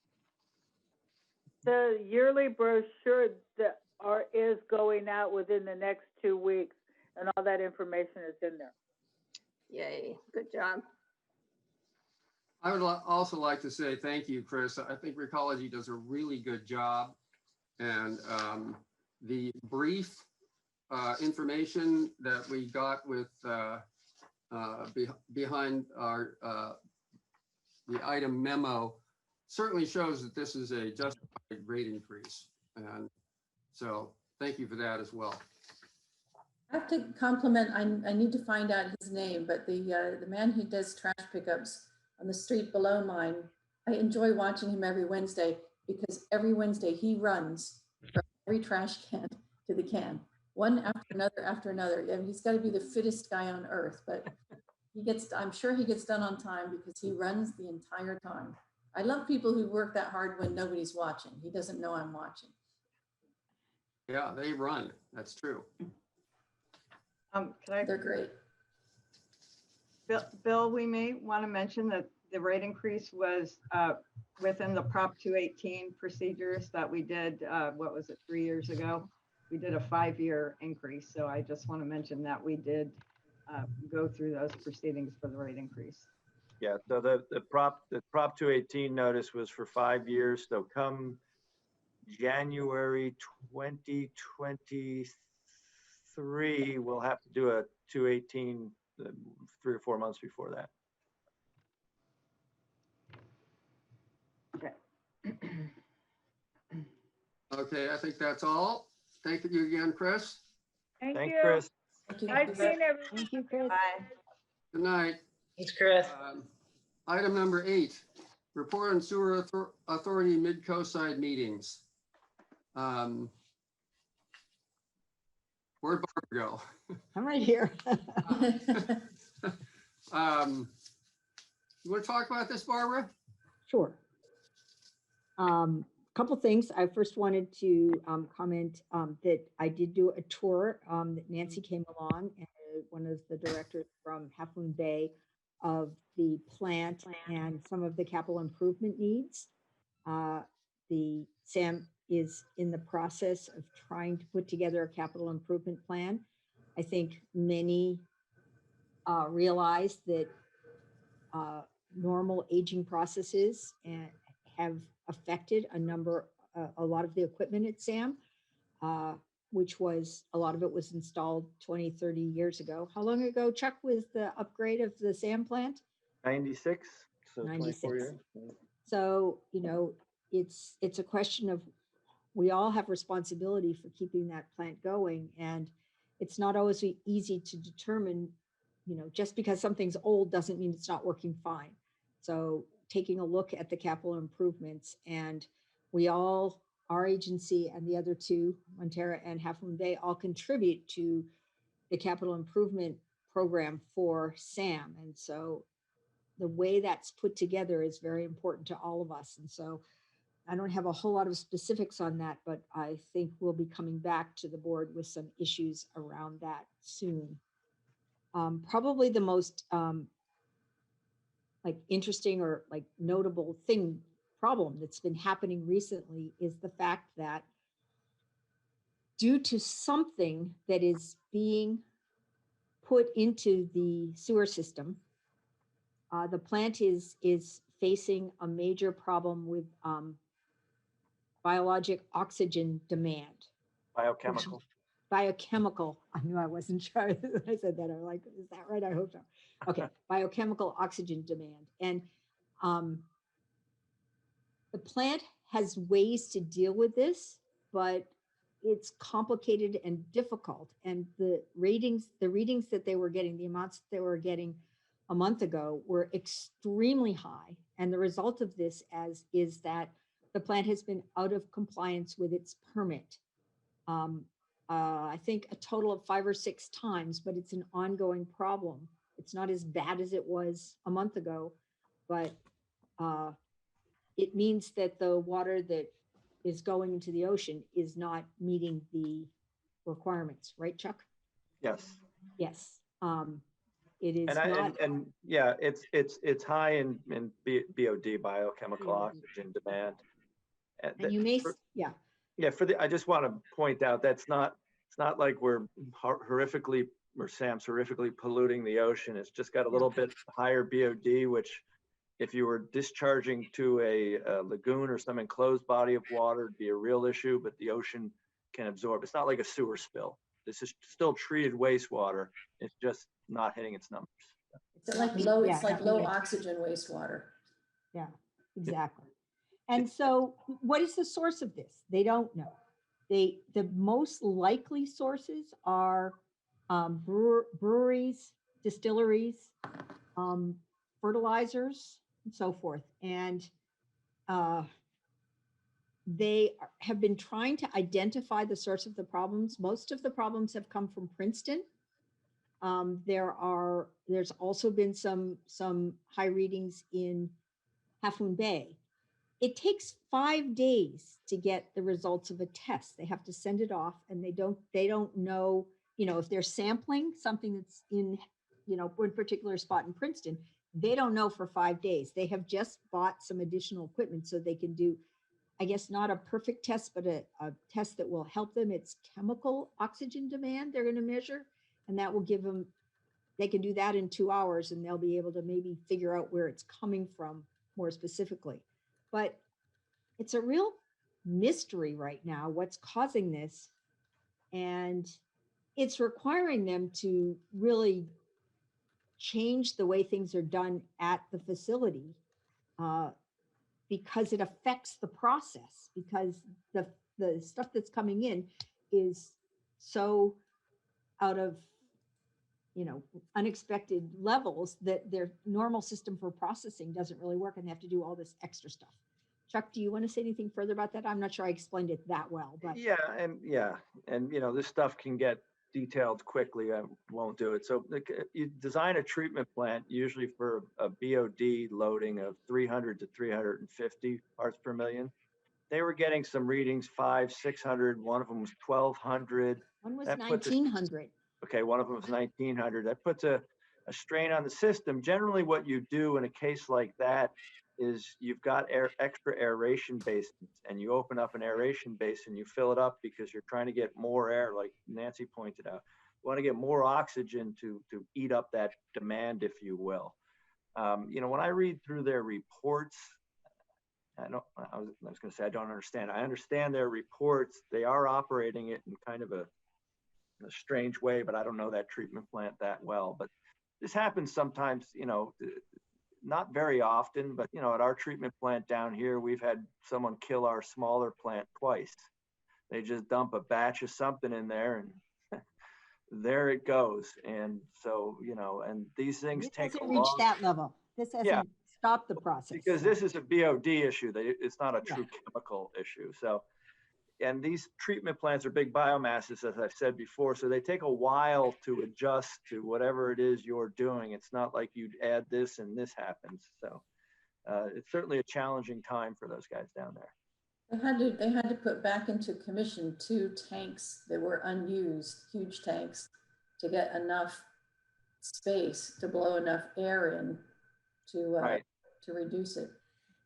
The yearly brochure that is going out within the next 2 weeks, and all that information is in there. Yay, good job. I would also like to say thank you, Chris. I think Recology does a really good job. And the brief information that we got with behind our the item memo certainly shows that this is a justified rate increase. And so thank you for that as well. I have to compliment, I need to find out his name, but the man who does trash pickups on the street below mine, I enjoy watching him every Wednesday because every Wednesday he runs from every trash can to the can, one after another. I mean, he's got to be the fittest guy on earth, but I'm sure he gets done on time because he runs the entire time. I love people who work that hard when nobody's watching. He doesn't know I'm watching. Yeah, they run. That's true. They're great. Bill, we may want to mention that the rate increase was within the Prop 218 procedures that we did, what was it, 3 years ago? We did a 5-year increase. So I just want to mention that we did go through those proceedings for the rate increase. Yeah, so the Prop 218 notice was for 5 years. So come January 2023, we'll have to do a 218 3 or 4 months before that. Okay. Okay, I think that's all. Thank you again, Chris. Thank Thanks, you. Chris. Nice seeing everyone. Thank you, Chris. Bye. Good night. Thanks, Chris. Item number 8, report on sewer authority mid-coast side meetings. Where'd Barbara go? I'm right here. You want to talk about this, Barbara? Sure. Couple things. I first wanted to comment that I did do a tour that Nancy came along, and one of the directors from Half Moon Bay, of the plant and some of the capital improvement needs. The SAM is in the process of trying to put together a capital improvement plan. I think many realize that normal aging processes have affected a lot of the equipment at SAM, which was, a lot of it was installed 20, 30 years ago. How long ago, Chuck, was the upgrade of the SAM plant? 96, so 96. 24 years. So, you know, it's a question of, we all have responsibility for keeping that plant going. And it's not always easy to determine, you know, just because something's old doesn't mean it's not working fine. So taking a look at the capital improvements, and we all, our agency and the other two, Montera and Half Moon Bay, all contribute to the capital improvement program for SAM. And so the way that's put together is very important to all of us. And so I don't have a whole lot of specifics on that, but I think we'll be coming back to the board with some issues around that soon. Probably the most like interesting or like notable problem that's been happening recently is the fact that due to something that is being put into the sewer system, the plant is facing a major problem with biologic oxygen demand. Biochemical. Biochemical. I knew I wasn't sure. I said that. I'm like, is that right? I hope so. Okay. Biochemical oxygen demand. And the plant has ways to deal with this, but it's complicated and difficult. And the readings that they were getting, the amounts that they were getting a month ago were extremely high. And the result of this is that the plant has been out of compliance with its permit. I think a total of 5 or 6 times, but it's an ongoing problem. It's not as bad as it was a month ago, but it means that the water that is going into the ocean is not meeting the requirements, right, Chuck? Yes. Yes. It is And I, not. and yeah, it's high in BOD, biochemical BOD. oxygen demand. And you may, yeah. Yeah, I just want to point out it's not like we're horrifically, or Sam's horrifically polluting the ocean. It's just got a little bit higher BOD, which if you were discharging to a lagoon or some enclosed body of water, it'd be a real issue, but the ocean can absorb. It's not like a sewer spill. This is still treated wastewater. It's just not hitting its numbers. It's like low, it's like low oxygen wastewater. Yeah, exactly. And so what is the source of this? They don't know. The most likely sources are breweries, distilleries, fertilizers, and so forth. And they have been trying to identify the source of the problems. Most of the problems have come from Princeton. There's also been some high readings in Half Moon Bay. It takes 5 days to get the results of a test. They have to send it off, and they don't know, if they're sampling something that's in, one particular spot in Princeton, they don't know for 5 days. They have just bought some additional equipment so they can do, I guess, not a perfect test, but a test that will help them. It's chemical oxygen demand they're going to measure, and that will give them, they can do that in 2 hours, and they'll be able to maybe figure out where it's coming from more specifically. But it's a real mystery right now, what's causing this. And it's requiring them to really change the way things are done at the facility because it affects the process, because the stuff that's coming in is so out of unexpected levels that their normal system for processing doesn't really work, and they have to do all this extra stuff. Chuck, do you want to say anything further about that? I'm not sure I explained it that well, but and this stuff can get detailed quickly. I won't do it. So you design a treatment plant usually for a BOD loading of 300 to 350 parts per million. They were getting some readings, 500, 600. One of them was 1,200. One was 1,900. Okay, one of them was 1,900. That puts a strain on the system. Generally, what you do in a case like that is you've got extra aeration basins, and you open up an aeration basin, you fill it up because you're trying to get more air, like Nancy pointed out. You want to get more oxygen to eat up that demand, if you will. When I read through their reports, I was going to say I don't understand. I understand their reports. They are operating it in kind of a strange way, but I don't know that treatment plant that well. But this happens sometimes, not very often, but at our treatment plant down here, we've had someone kill our smaller plant twice. They just dump a batch of something in there and there it goes. And so, and these things take a long... reached that level. This hasn't stopped the process. Because this is a BOD issue. It's not a true chemical issue. So, and these treatment plants are big biomasses, as I've said before, so they take a while to adjust to whatever it is you're doing. It's not like you'd add this and this happens. So it's certainly a challenging time for those guys down there. They had to put back into commission 2 tanks that were unused, huge tanks, to get enough space to blow enough air in to reduce it.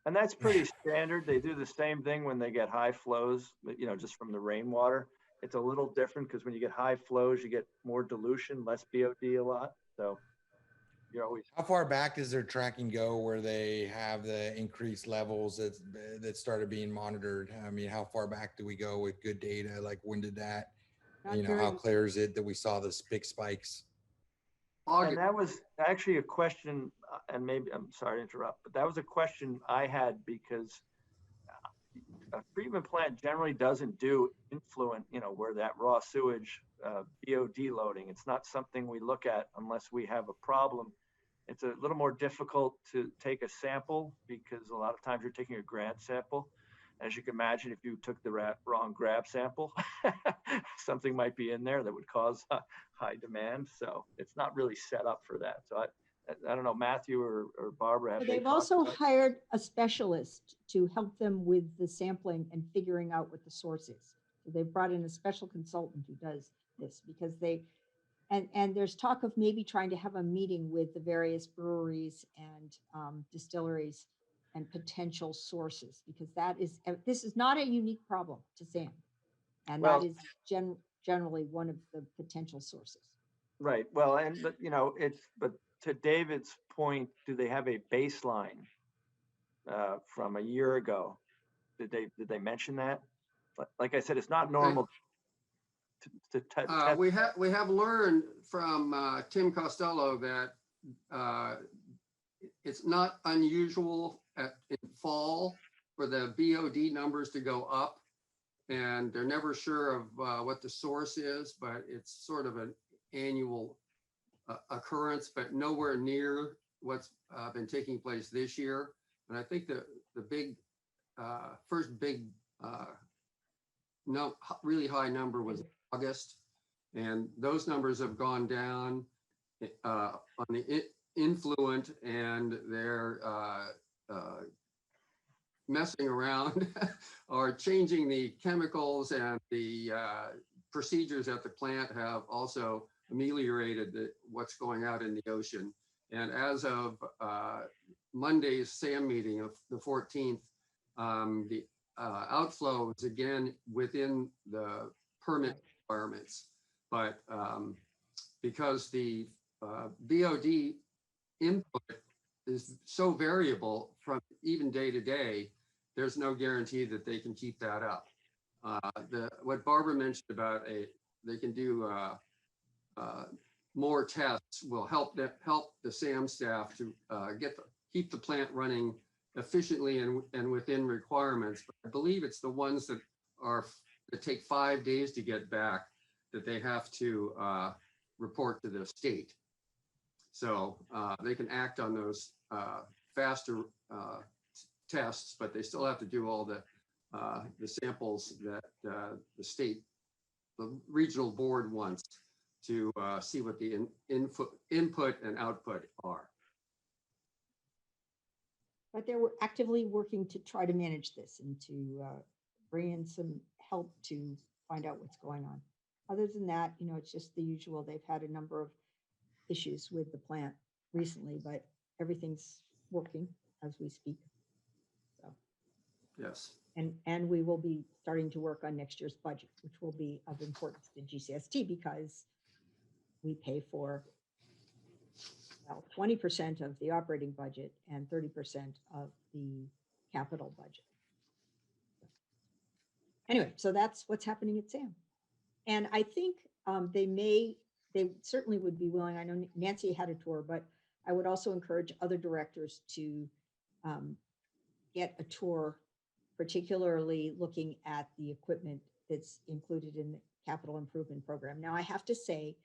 And that's pretty standard. They do the same thing when they get high flows, just from the rainwater. It's a little different because when you get high flows, you get more dilution, less BOD a lot. So you're always... How far back does their tracking go where they have the increased levels that started being monitored? I mean, how far back do we go with good data? Like when did that, how clear is it that we saw the big spikes? And that was actually a question, and maybe, I'm sorry to interrupt, but that was a question I had because a treatment plant generally doesn't do influent, where that raw sewage BOD loading. It's not something we look at unless we have a problem. It's a little more difficult to take a sample because a lot of times you're taking a grant sample. As you can imagine, if you took the wrong grab sample, something might be in there that would cause high demand. So it's not really set up for that. So I don't know, Matthew or Barbara. They've also hired a specialist to help them with the sampling and figuring out what the source is. So they've brought in a special consultant who does this because And there's talk of maybe trying to have a meeting with the various breweries and distilleries and potential sources, because this is not a unique problem to SAM. And Well- that is generally one of the potential sources. Right. Well, but but to David's point, do they have a baseline from a year ago? Did they mention that? Like I said, it's not normal to test. We have learned from Tim Costello that it's not unusual in fall for the BOD numbers to go up, and they're never sure of what the source is, but it's sort of an annual occurrence, but nowhere near what's been taking place this year. And I think the big first big really high number was August, and those numbers have gone down on the influent, and they're messing around or changing the chemicals, and the procedures at the plant have also ameliorated what's going out in the ocean. And as of Monday's SAM meeting of the 14th, the outflow is again within the permit requirements, but because the BOD input is so variable from even day to day, there's no guarantee that they can keep that up. What Barbara mentioned about they can do more tests will help the SAM staff to keep the plant running efficiently and within requirements. But I believe it's the ones that take 5 days to get back that they have to report to the state. So they can act on those faster tests, but they still have to do all the samples that the regional board wants to see what the input and output are. But they're actively working to try to manage this and to bring in some help to find out what's going on. Other than that, it's just the usual. They've had a number of issues with the plant recently, but everything's working as we speak. So, yes. And we will be starting to work on next year's budget, which will be of importance to GCSD because we pay for 20% of the operating budget and 30% of the capital budget. Anyway, so that's what's happening at SAM. And I think they certainly would be willing. I know Nancy had a tour, but I would also encourage other directors to get a tour, particularly looking at the equipment that's included in the capital improvement program. Now, I have to say,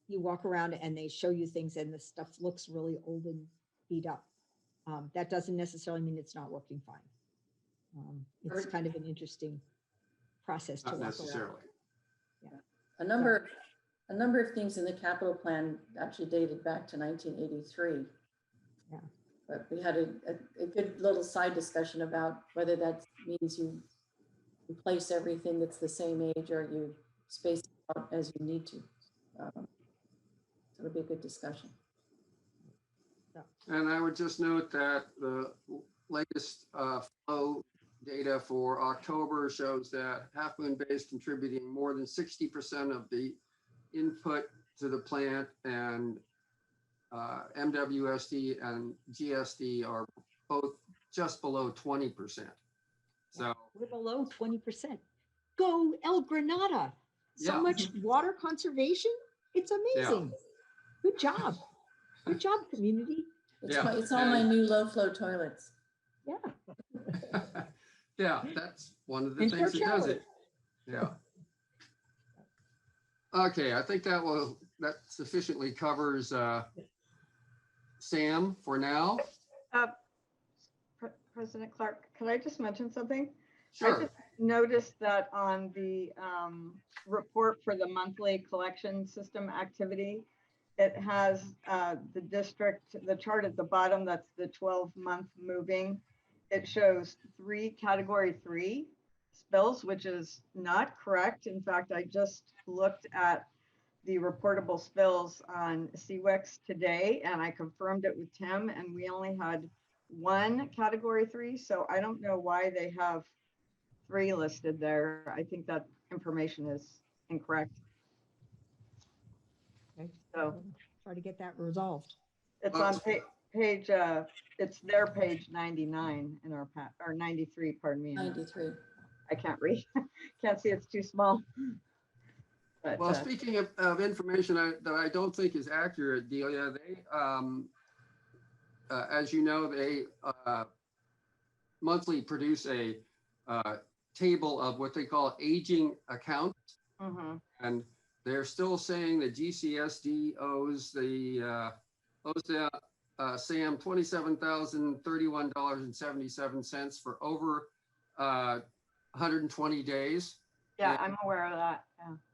you walk around and they show you things and the stuff looks really old and beat up. That doesn't necessarily mean it's not working fine. It's kind of an interesting process to Not walk necessarily. around. Yeah. A number of things in the capital plan actually dated back to 1983. Yeah. But we had a good little side discussion about whether that means you replace everything that's the same age or you space it out as you need to. So it'll be a good discussion. And I would just note that the latest flow data for October shows that Half Moon Bay is contributing more than 60% of the input to the plant, and MWSD and GSD are both just below 20%. So we're below 20%. Go El Granada. So much water conservation. It's amazing. Good job. Good job, community. It's all my new low flow toilets. Yeah. Yeah, that's one of the things that does it. Yeah. Okay, I think that sufficiently covers SAM for now. President Clark, can I just mention something? Sure. I just noticed that on the report for the monthly collection system activity, it has the chart at the bottom, that's the 12-month moving. It shows category 3. spills, which is not correct. In fact, I just looked at the reportable spills on CWEX today, and I confirmed it with Tim, and we only had one category 3. So I don't know why they have 3 listed there. I think that information is incorrect. Okay. So Try to get that resolved. it's on page, it's their page 99 in our or 93, pardon me. 93. I can't read. Can't see, it's too small. But, Well, speaking of information that I don't think is accurate, Delia, they, as you know, they monthly produce a table of what they call aging accounts. mhm. And they're still saying that GCSD owes Sam $27,031.77 for over 120 days. Yeah, I'm aware of that.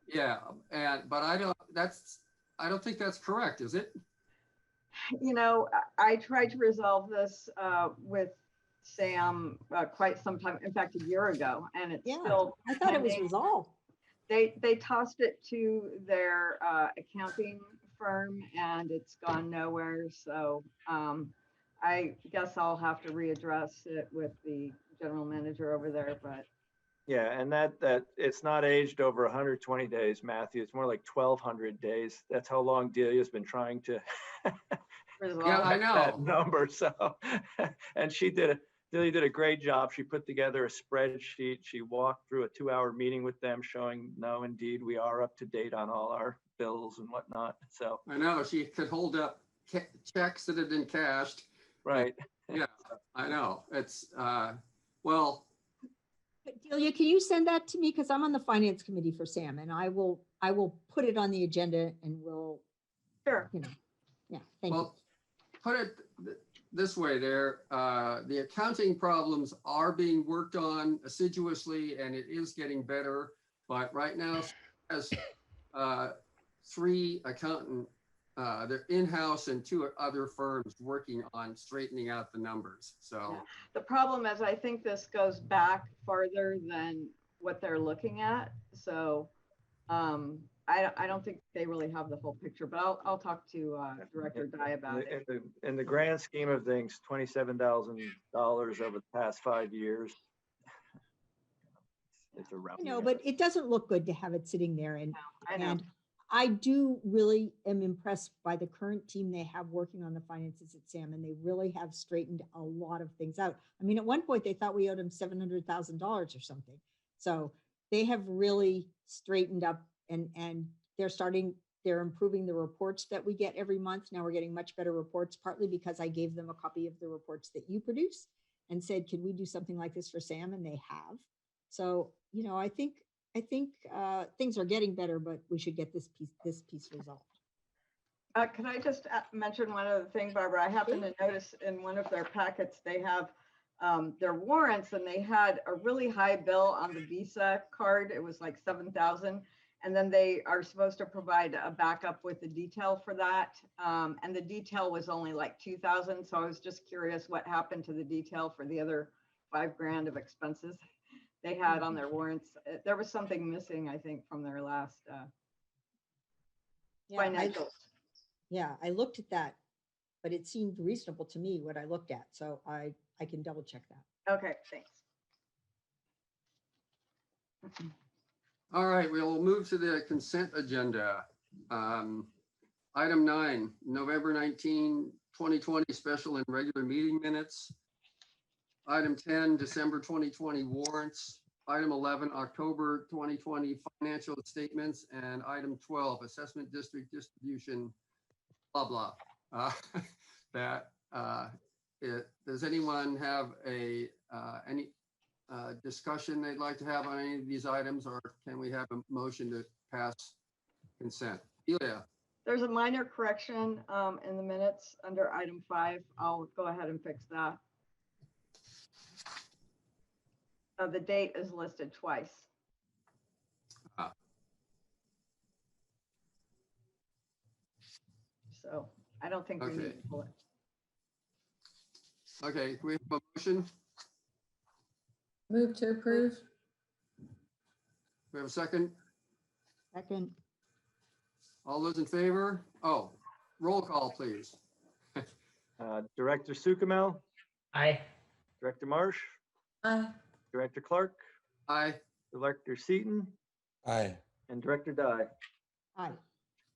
Yeah. Yeah, but I don't think that's correct, is it? You know, I tried to resolve this with Sam quite some time, in fact, a year ago, and it's still I thought it was pending. resolved. They tossed it to their accounting firm and it's gone nowhere. So I guess I'll have to readdress it with the general manager over there, but. Yeah, and that it's not aged over 120 days, Matthew. It's more like 1,200 days. That's how long Delia's been trying to resolve Yeah, I know. that number. So, and Delia did a great job. She put together a spreadsheet. She walked through a 2-hour meeting with them showing, no, indeed, we are up to date on all our bills and whatnot. So I know she could hold up checks that had been cashed. right. Yeah, I know. It's well. But Delia, can you send that to me? Because I'm on the finance committee for Sam, and I will put it on the agenda and we'll, Sure. you know, yeah, thank Well, put it this way, the accounting problems are being worked on assiduously and it is getting better. But right now, as 3 accountant, they're in-house and 2 other firms working on straightening out the numbers. So Yeah. The problem is I think this goes back farther than what they're looking at. So I don't think they really have the whole picture, but I'll talk to Director Dye about it. In the grand scheme of things, $27,000 over the past 5 years. It's a round. you. I know, but it doesn't look good to have it sitting there. And I know. and I do really am impressed by the current team they have working on the finances at Sam, and they really have straightened a lot of things out. I mean, at one point they thought we owed them $700,000 or something. So they have really straightened up, and they're improving the reports that we get every month. Now we're getting much better reports, partly because I gave them a copy of the reports that you produce and said, can we do something like this for Sam? And they have. So, you know, I think things are getting better, but we should get this piece resolved. Can I just mention one other thing, Barbara? I happened to notice in one of their packets, they have their warrants, and they had a really high bill on the Visa card. It was like 7,000. And then they are supposed to provide a backup with the detail for that. And the detail was only like 2,000. So I was just curious what happened to the detail for the other $5,000 of expenses they had on their warrants. There was something missing, I think, from their last financials. I looked at that, but it seemed reasonable to me what I looked at. So I can double check that. Okay, thanks. all right, we'll move to the consent agenda. Item 9, November 19, 2020 special and regular meeting minutes. Item 10, December 2020 warrants. Item 11, October 2020 financial statements. And item 12, assessment district distribution, blah, blah. Does anyone have any discussion they'd like to have on any of these items, or can we have a motion to pass consent? Delia. There's a minor correction in the minutes under item 5. I'll go ahead and fix that. The date is listed twice. So I don't think we need to pull it. Okay, can we have a motion? Move to approve. We have a second? Second. All those in favor? Oh, roll call, please. Director Sukamel, Aye. Director Marsh, Aye. Director Clark, Aye. Director Seaton, Aye. and Director Dye. Aye.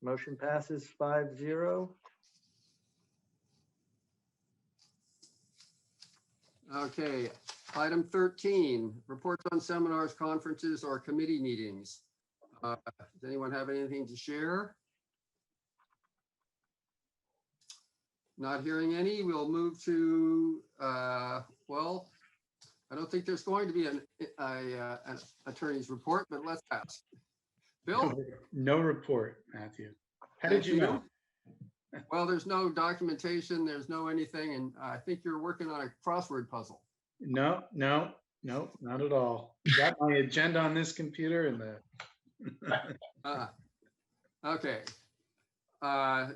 Motion passes 5-0. Okay, item 13, reports on seminars, conferences, or committee meetings. Does anyone have anything to share? Not hearing any, we'll move to, well, I don't think there's going to be an attorney's report, but let's ask. Bill? No report, Matthew. How did you know? Well, there's no documentation, there's no anything, and I think you're working on a crossword puzzle. No, not at all. Got my agenda on this computer and the. Okay.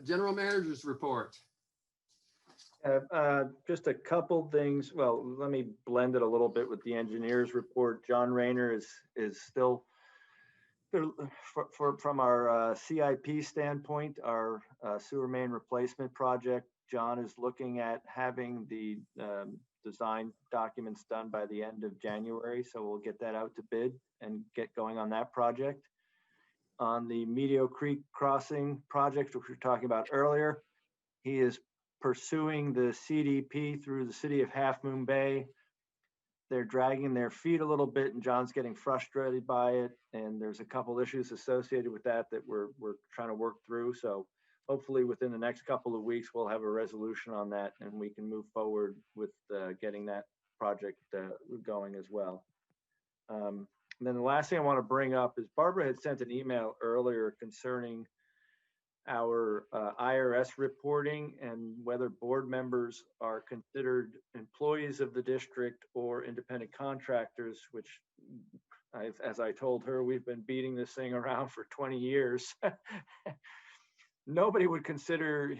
General manager's report. Just a couple things. Well, let me blend it a little bit with the engineer's report. John Rayner is still, from our CIP standpoint, our sewer main replacement project. John is looking at having the design documents done by the end of January. So we'll get that out to bid and get going on that project. On the Meadow Creek Crossing project, which we were talking about earlier, he is pursuing the CDP through the city of Half Moon Bay. They're dragging their feet a little bit, and John's getting frustrated by it. And there's a couple issues associated with that we're trying to work through. So hopefully within the next couple of weeks, we'll have a resolution on that, and we can move forward with getting that project going as well. And then the last thing I want to bring up is Barbara had sent an email earlier concerning our IRS reporting and whether board members are considered employees of the district or independent contractors, which as I told her, we've been beating this thing around for 20 years. Nobody would consider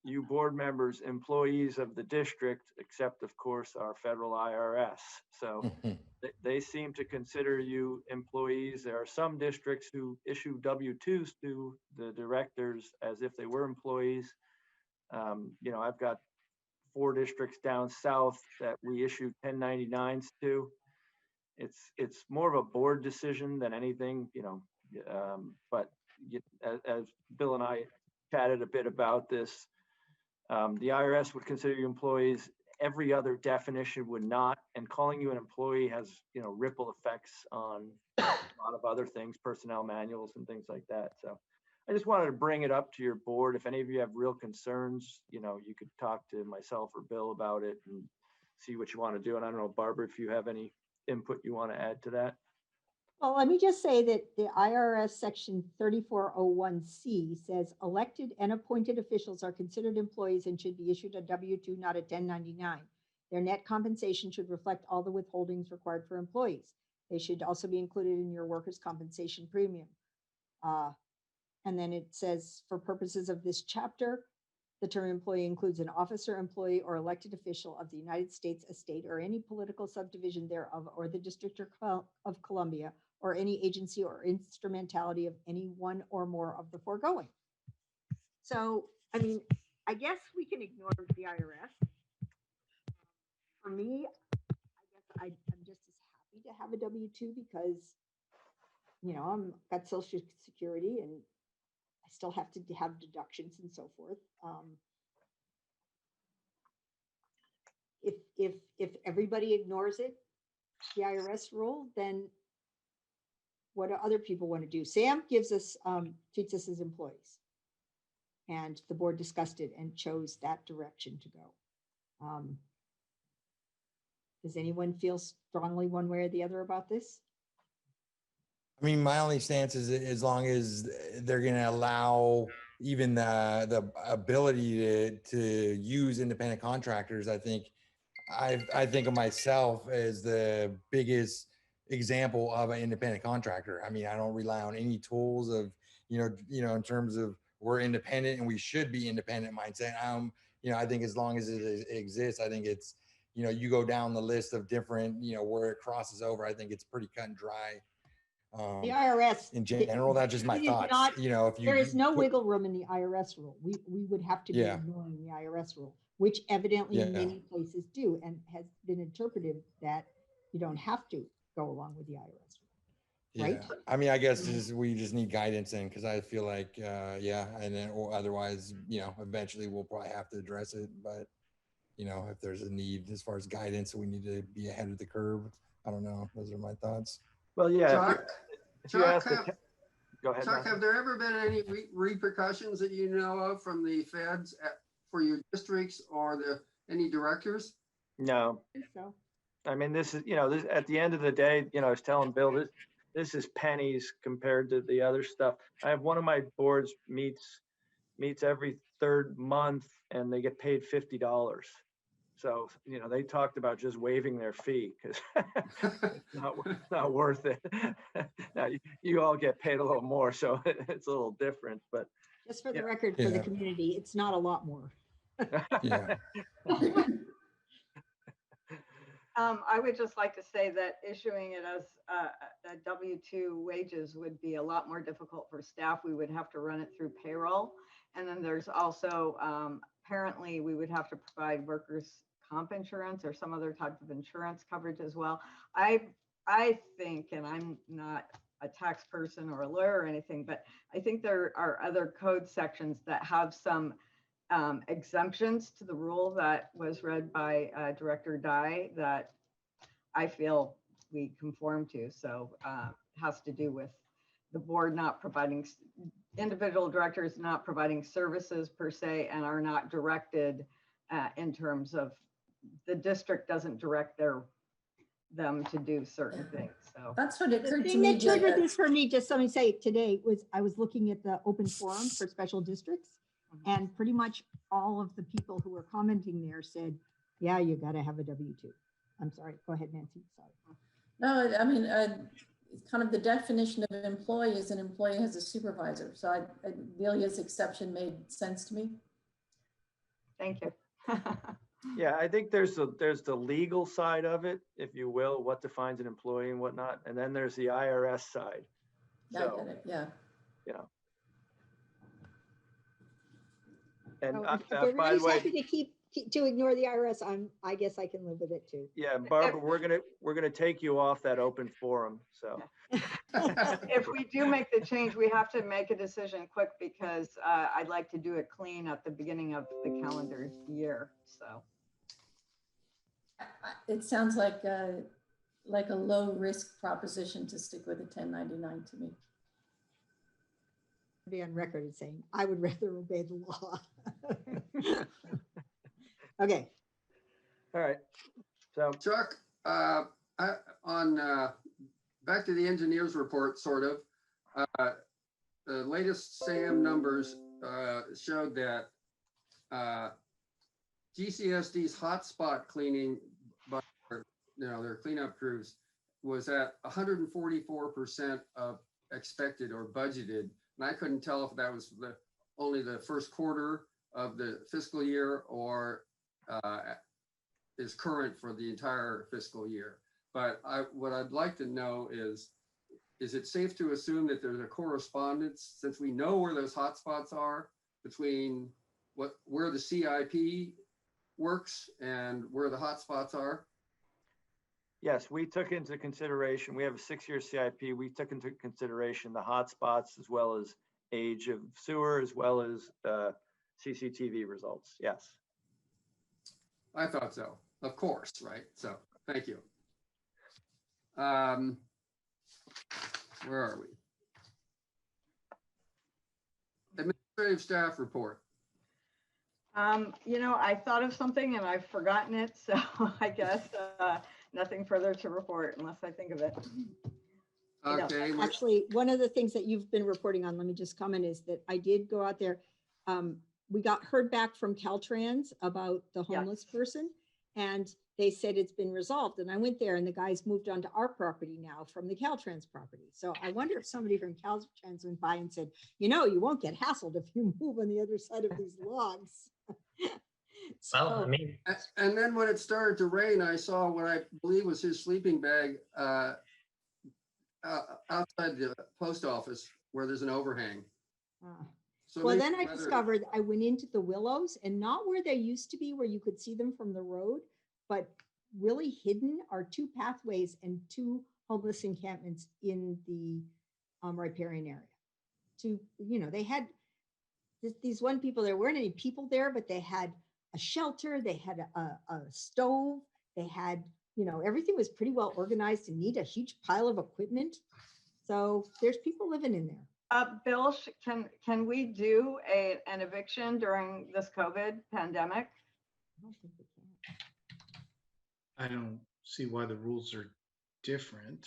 you board members employees of the district, except of course our federal IRS. So they seem to consider you employees. There are some districts who issue W-2s to the directors as if they were employees. You know, I've got 4 districts down south that we issue 1099s to. It's more of a board decision than anything, you know, but as Bill and I chatted a bit about this, the IRS would consider you employees. Every other definition would not, and calling you an employee has, you know, ripple effects on a lot of other things, personnel manuals and things like that. So I just wanted to bring it up to your board. If any of you have real concerns, you know, you could talk to myself or Bill about it and see what you want to do. And I don't know, Barbara, if you have any input you want to add to that. Well, let me just say that the IRS section 3401C says elected and appointed officials are considered employees and should be issued a W-2, not a 1099. Their net compensation should reflect all the withholdings required for employees. They should also be included in your workers' compensation premium. And then it says, for purposes of this chapter, the term employee includes an officer, employee, or elected official of the United States, a state, or any political subdivision thereof, or the District of Columbia, or any agency or instrumentality of any one or more of the foregoing. So, I mean, I guess we can ignore the IRS. For me, I guess I'm just as happy to have a W-2 because, you know, got Social Security and I still have to have deductions and so forth. If everybody ignores it, the IRS rule, then what do other people want to do? Sam gives us, treats us as employees. And the board discussed it and chose that direction to go. Does anyone feel strongly one way or the other about this? I mean, my only stance is as long as they're going to allow even the ability to use independent contractors, I think of myself as the biggest example of an independent contractor. I mean, I don't rely on any tools of, you know, in terms of we're independent and we should be independent mindset. You know, I think as long as it exists, I think it's, you know, you go down the list of different, you know, where it crosses over, I think it's pretty cut and dry. The IRS. In general, that's just my it is thoughts. not- You know, if you There is no put- wiggle room in the IRS rule. We would have to be Yeah. ignoring the IRS rule, which evidently Yeah. many places do and has been interpreted that you don't have to go along with the IRS rule. Right? Yeah, I mean, I guess we just need guidance in, because I feel like, yeah, and then, or otherwise, you know, eventually we'll probably have to address it. But, you know, if there's a need as far as guidance, we need to be ahead of the curve. I don't know. Those are my thoughts. Well, yeah. Chuck, If you Chuck, ask go ahead. Chuck, Matthew. have there ever been any repercussions that you know of from the feds for your districts or any directors? No. So I mean, this is, you know, this at the end of the day, you know, I was telling Bill, this is pennies compared to the other stuff. I have one of my boards meets every third month and they get paid $50. So, you know, they talked about just waiving their fee because it's not worth it. Now, you all get paid a little more, so it's a little different, but. just for the record, for the community, it's not a lot more. Yeah. I would just like to say that issuing it as a W-2 wages would be a lot more difficult for staff. We would have to run it through payroll. And then there's also, apparently we would have to provide workers' comp insurance or some other type of insurance coverage as well. I think, and I'm not a tax person or a lawyer or anything, but I think there are other code sections that have some exemptions to the rule that was read by Director Dye that I feel we conform to. So has to do with the board not providing, individual directors not providing services per se, and are not directed in terms of the district doesn't direct them to do certain things. So That's what The occurred to thing me. that triggered Jacob. this for me, just let me say today, was I was looking at the open forum for special districts, and pretty much all of the people who were commenting there said, yeah, you got to have a W-2. I'm sorry. Go ahead, Nancy. Sorry. No, I mean, kind of the definition of employee is an employee has a supervisor. So Delia's exception made sense to me. thank you. Yeah, I think there's the legal side of it, if you will, what defines an employee and whatnot, and then there's the IRS side. Yeah, I get it. Yeah. You know. And Oh, if everybody's by the way, happy to ignore the IRS, I guess I can live with it too. yeah, Barbara, we're gonna take you off that open forum. So If we do make the change, we have to make a decision quick because I'd like to do it clean at the beginning of the calendar year. So It sounds like a low risk proposition to stick with a 1099 to me. Be on record as saying I would rather obey the law. Okay. all right. So Chuck, back to the engineers report, sort of. The latest SAM numbers showed that GCSD's hotspot cleaning, by their cleanup crews, was at 144% of expected or budgeted. And I couldn't tell if that was only the first quarter of the fiscal year or is current for the entire fiscal year. But what I'd like to know is it safe to assume that there's a correspondence, since we know where those hotspots are, between where the CIP works and where the hotspots are? yes, we took into consideration, we have a 6-year CIP. We took into consideration the hotspots as well as age of sewer, as well as CCTV results. Yes. I thought so, of course, right? So, thank you. Where are we? Administrative staff report. I thought of something and I've forgotten it. So I guess nothing further to report unless I think of it. Okay. Actually, one of the things that you've been reporting on, let me just comment, is that I did go out there. We heard back from Caltrans about the homeless person, and they said it's been resolved. And I went there and the guys moved onto our property now from the Caltrans property. So I wonder if somebody from Caltrans went by and said, you won't get hassled if you move on the other side of these logs. Well, I mean, And then when it started to rain, I saw what I believe was his sleeping bag outside the post office where there's an overhang. Ah. So Well, maybe then I whether- discovered I went into the willows and not where they used to be, where you could see them from the road, but really hidden are two pathways and two homeless encampments in the riparian area. They had these one people, there weren't any people there, but they had a shelter, they had a stove, they had, everything was pretty well organized and neat, a huge pile of equipment. So there's people living in there. Bill, can we do an eviction during this COVID pandemic? I don't think we can. I don't see why the rules are different.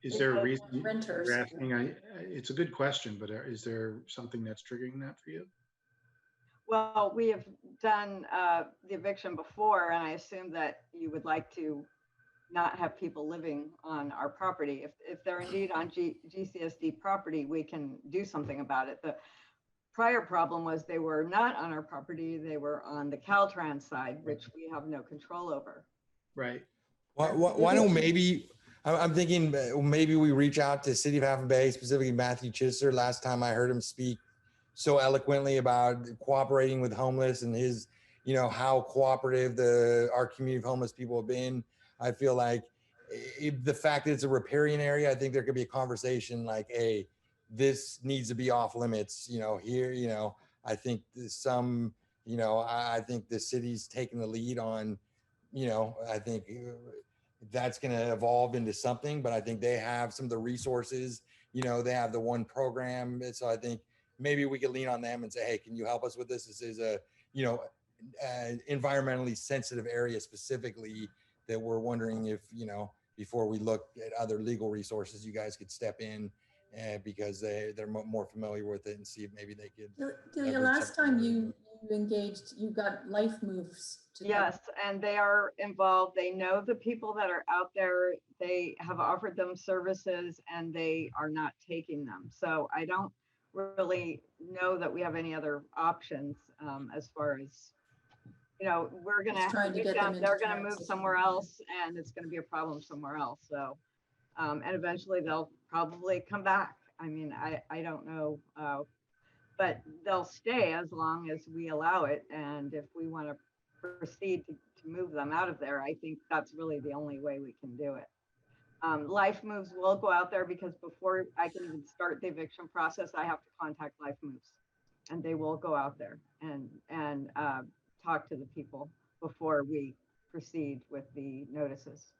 Is there a reason Renters. you're asking? It's a good question, but is there something that's triggering that for you? Well, we have done the eviction before, and I assume that you would like to not have people living on our property. If they're indeed on GCSD property, we can do something about it. The prior problem was they were not on our property, they were on the Caltrans side, which we have no control over. Right. Why don't maybe, I'm thinking maybe we reach out to City of Half Moon Bay, specifically Matthew Chister. Last time I heard him speak so eloquently about cooperating with homeless and his, how cooperative our community of homeless people have been. I feel like the fact that it's a riparian area, I think there could be a conversation like, hey, this needs to be off limits, here, I think some, I think the city's taking the lead on, I think that's going to evolve into something, but I think they have some of the resources, they have the one program. So I think maybe we could lean on them and say, hey, can you help us with this? This is a, an environmentally sensitive area specifically that we're wondering if, before we look at other legal resources, you guys could step in because they're more familiar with it and see if maybe they could. Delia, last time you engaged, you got Life Moves. Yes, and they are involved. They know the people that are out there. They have offered them services and they are not taking them. So I don't really know that we have any other options as far as, we're going to have to get them. They're going to move somewhere else and it's going to be a problem somewhere else. So, and eventually they'll probably come back. I mean, I don't know, but they'll stay as long as we allow it. And if we want to proceed to move them out of there, I think that's really the only way we can do it. Life Moves will go out there because before I can even start the eviction process, I have to contact Life Moves, and they will go out there and talk to the people before we proceed with the notices.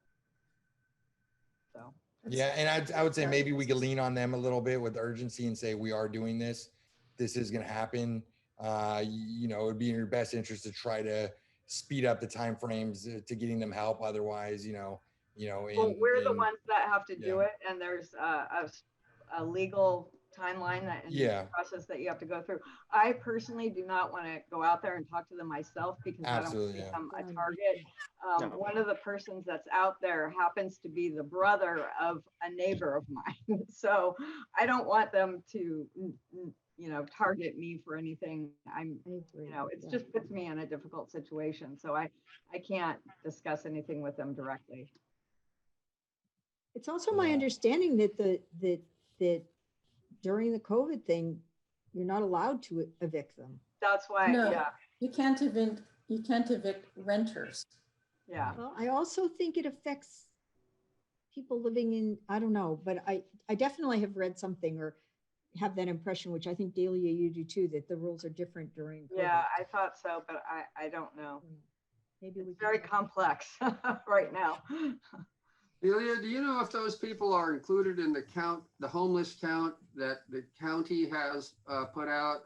So. Yeah, and I would say maybe we could lean on them a little bit with urgency and say we are doing this. This is going to happen. It would be in your best interest to try to speed up the timeframes to getting them help. Otherwise, well, we're the ones that have to do it, and there's a legal timeline and process that you have to go through. I personally do not want to go out there and talk to them myself because I don't want to become a target. One of the persons that's out there happens to be the brother of a neighbor of mine, so I don't want them to target me for anything. It just puts me in a difficult situation. So I can't discuss anything with them directly. It's also my understanding that that during the COVID thing, you're not allowed to evict them. That's why, you can't evict renters. Yeah. Well, I also think it affects people living in, I don't know, but I definitely have read something or have that impression, which I think Delia, you do too, that the rules are different during COVID. Yeah, I thought so, but I don't know. Maybe it's very complex right now. Delia, do you know if those people are included in the homeless count that the county has put out?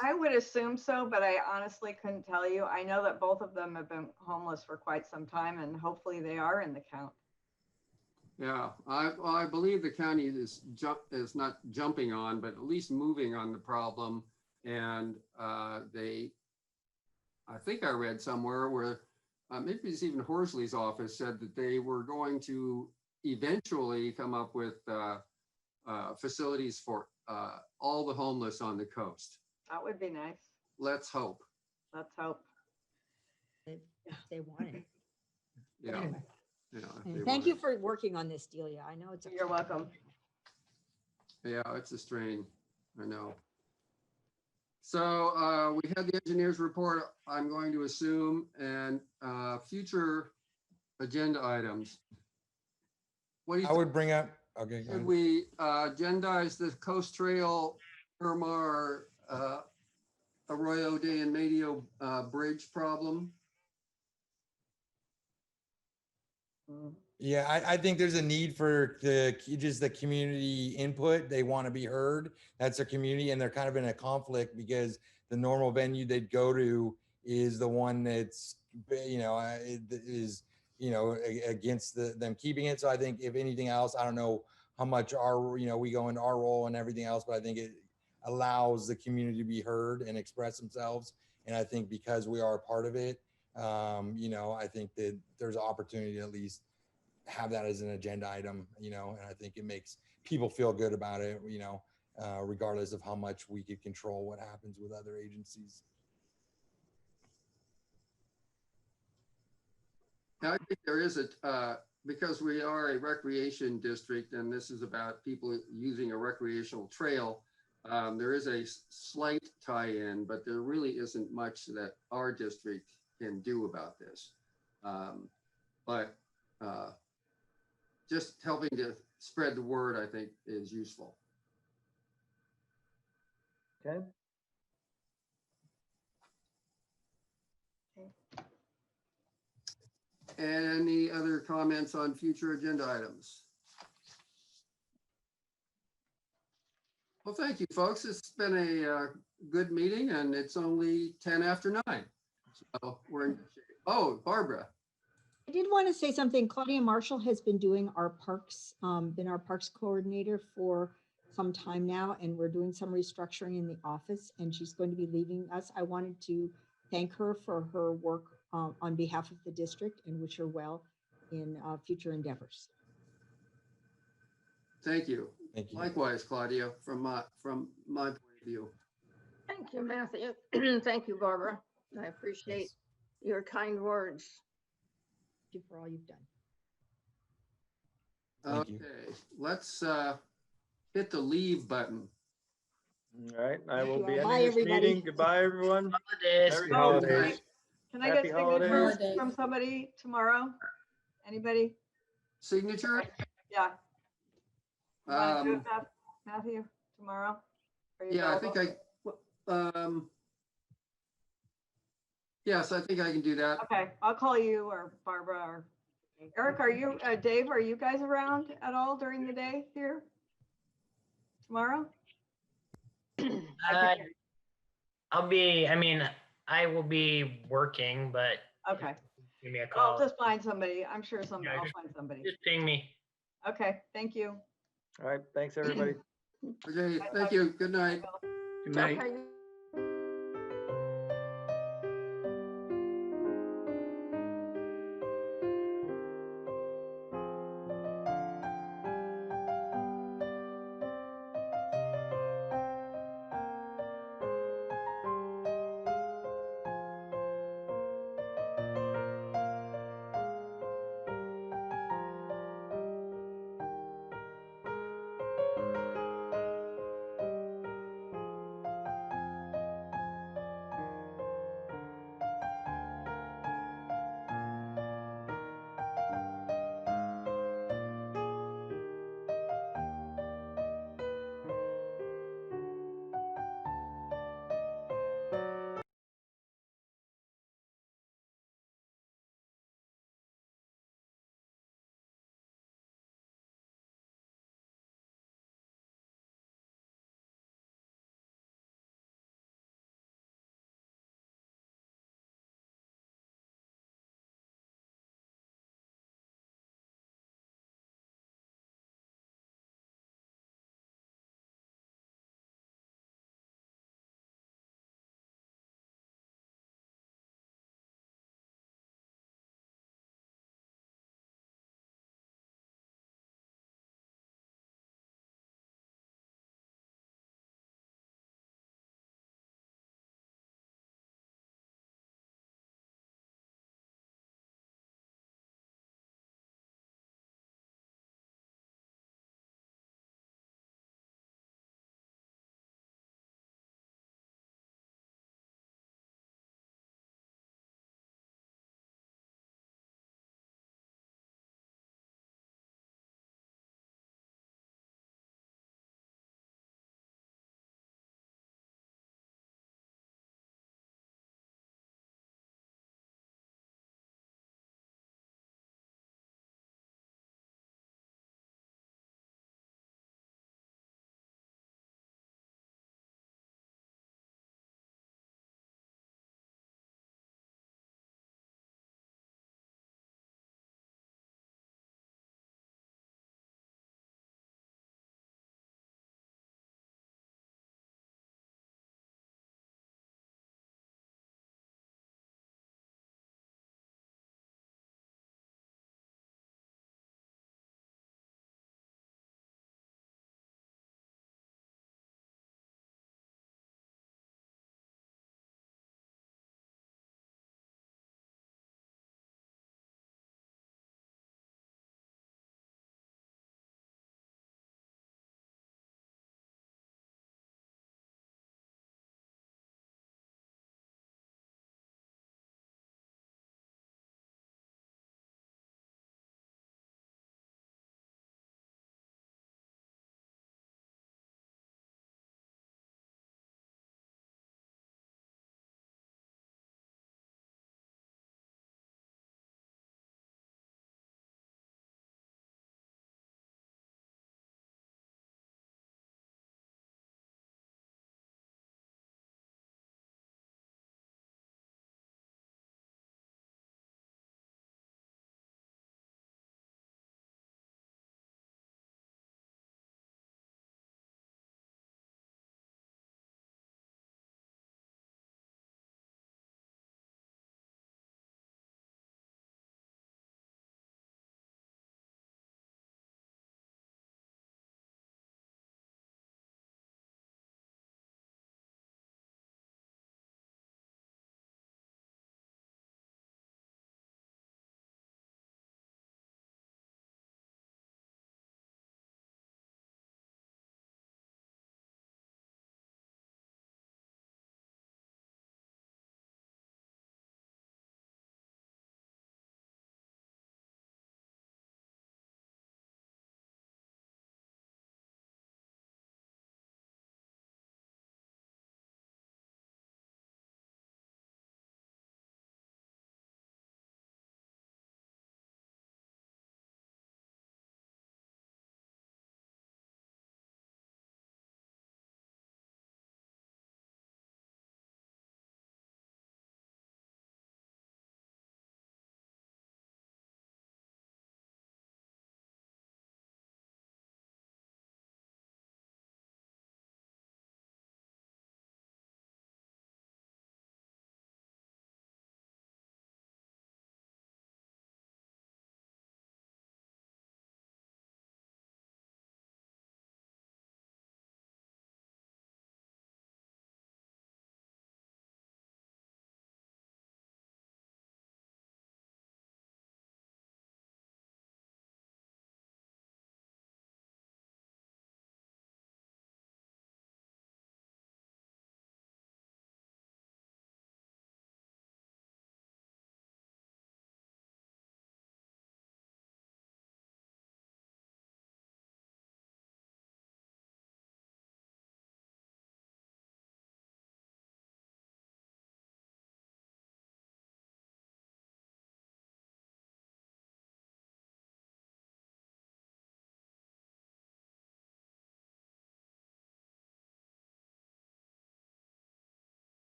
I would assume so, but I honestly couldn't tell you. I know that both of them have been homeless for quite some time, and hopefully they are in the count. Yeah, I believe the county is not jumping on, but at least moving on the problem. And I think I read somewhere where maybe it's even Horsley's office said that they were going to eventually come up with facilities for all the homeless on the coast. That would be nice. Let's hope. Let's hope. If they want it. Yeah. Anyway. if And they thank you wanted. for working on this, Delia. I know it's. You're welcome. Yeah, it's a strain, I know. So we had the engineer's report, I'm going to assume, and future agenda items. What do you I would bring up, okay. go Should ahead. we agendize the Coast Trail, Miramar, Arroyo de en Medio bridge problem? Yeah, I think there's a need for just the community input. They want to be heard. That's their community, and they're kind of in a conflict because the normal venue they'd go to is the one that's, is, against them keeping it. So I think if anything else, I don't know how much we go into our role and everything else, but I think it allows the community to be heard and express themselves. And I think because we are a part of it, I think that there's an opportunity to at least have that as an agenda item, and I think it makes people feel good about it, regardless of how much we could control what happens with other agencies. I think there is because we are a recreation district and this is about people using a recreational trail, there is a slight tie-in, but there really isn't much that our district can do about this. But just helping to spread the word, I think, is useful. Okay. Any other comments on future agenda items? Well, thank you, folks. It's been a good meeting and it's only 10 after 9. So we're in good shape. Oh, Barbara. I did want to say something. Claudia Marshall has been doing our parks, been our parks coordinator for some time now, and we're doing some restructuring in the office, and she's going to be leaving us. I wanted to thank her for her work on behalf of the district and wish her well in future endeavors. Thank you. Thank you. Likewise, Claudia, from my point of view. Thank you, Matthew. Thank you, Barbara. I appreciate your kind words. Thank you for all you've done. Thank you. Okay, let's hit the leave button. All right, I will be Bye, ending this everybody. meeting. Goodbye, everyone. Holidays. Merry Oh, holidays. Can I get Happy signatures holidays. from somebody tomorrow? Anybody? Signature? Yeah. You want to do it, Um, Matthew, tomorrow? Are you yeah, I think available? yes, I think I can do that. Okay, I'll call you or Barbara or Eric. Are you, Dave, are you guys around at all during the day here tomorrow? I will be working, but Okay, give me a I'll call. just find somebody. I'm sure Yeah, I'll find somebody. Just ping me. Okay, thank you. All right, thanks, everybody. Okay, thank you. Good night. Good night. Okay.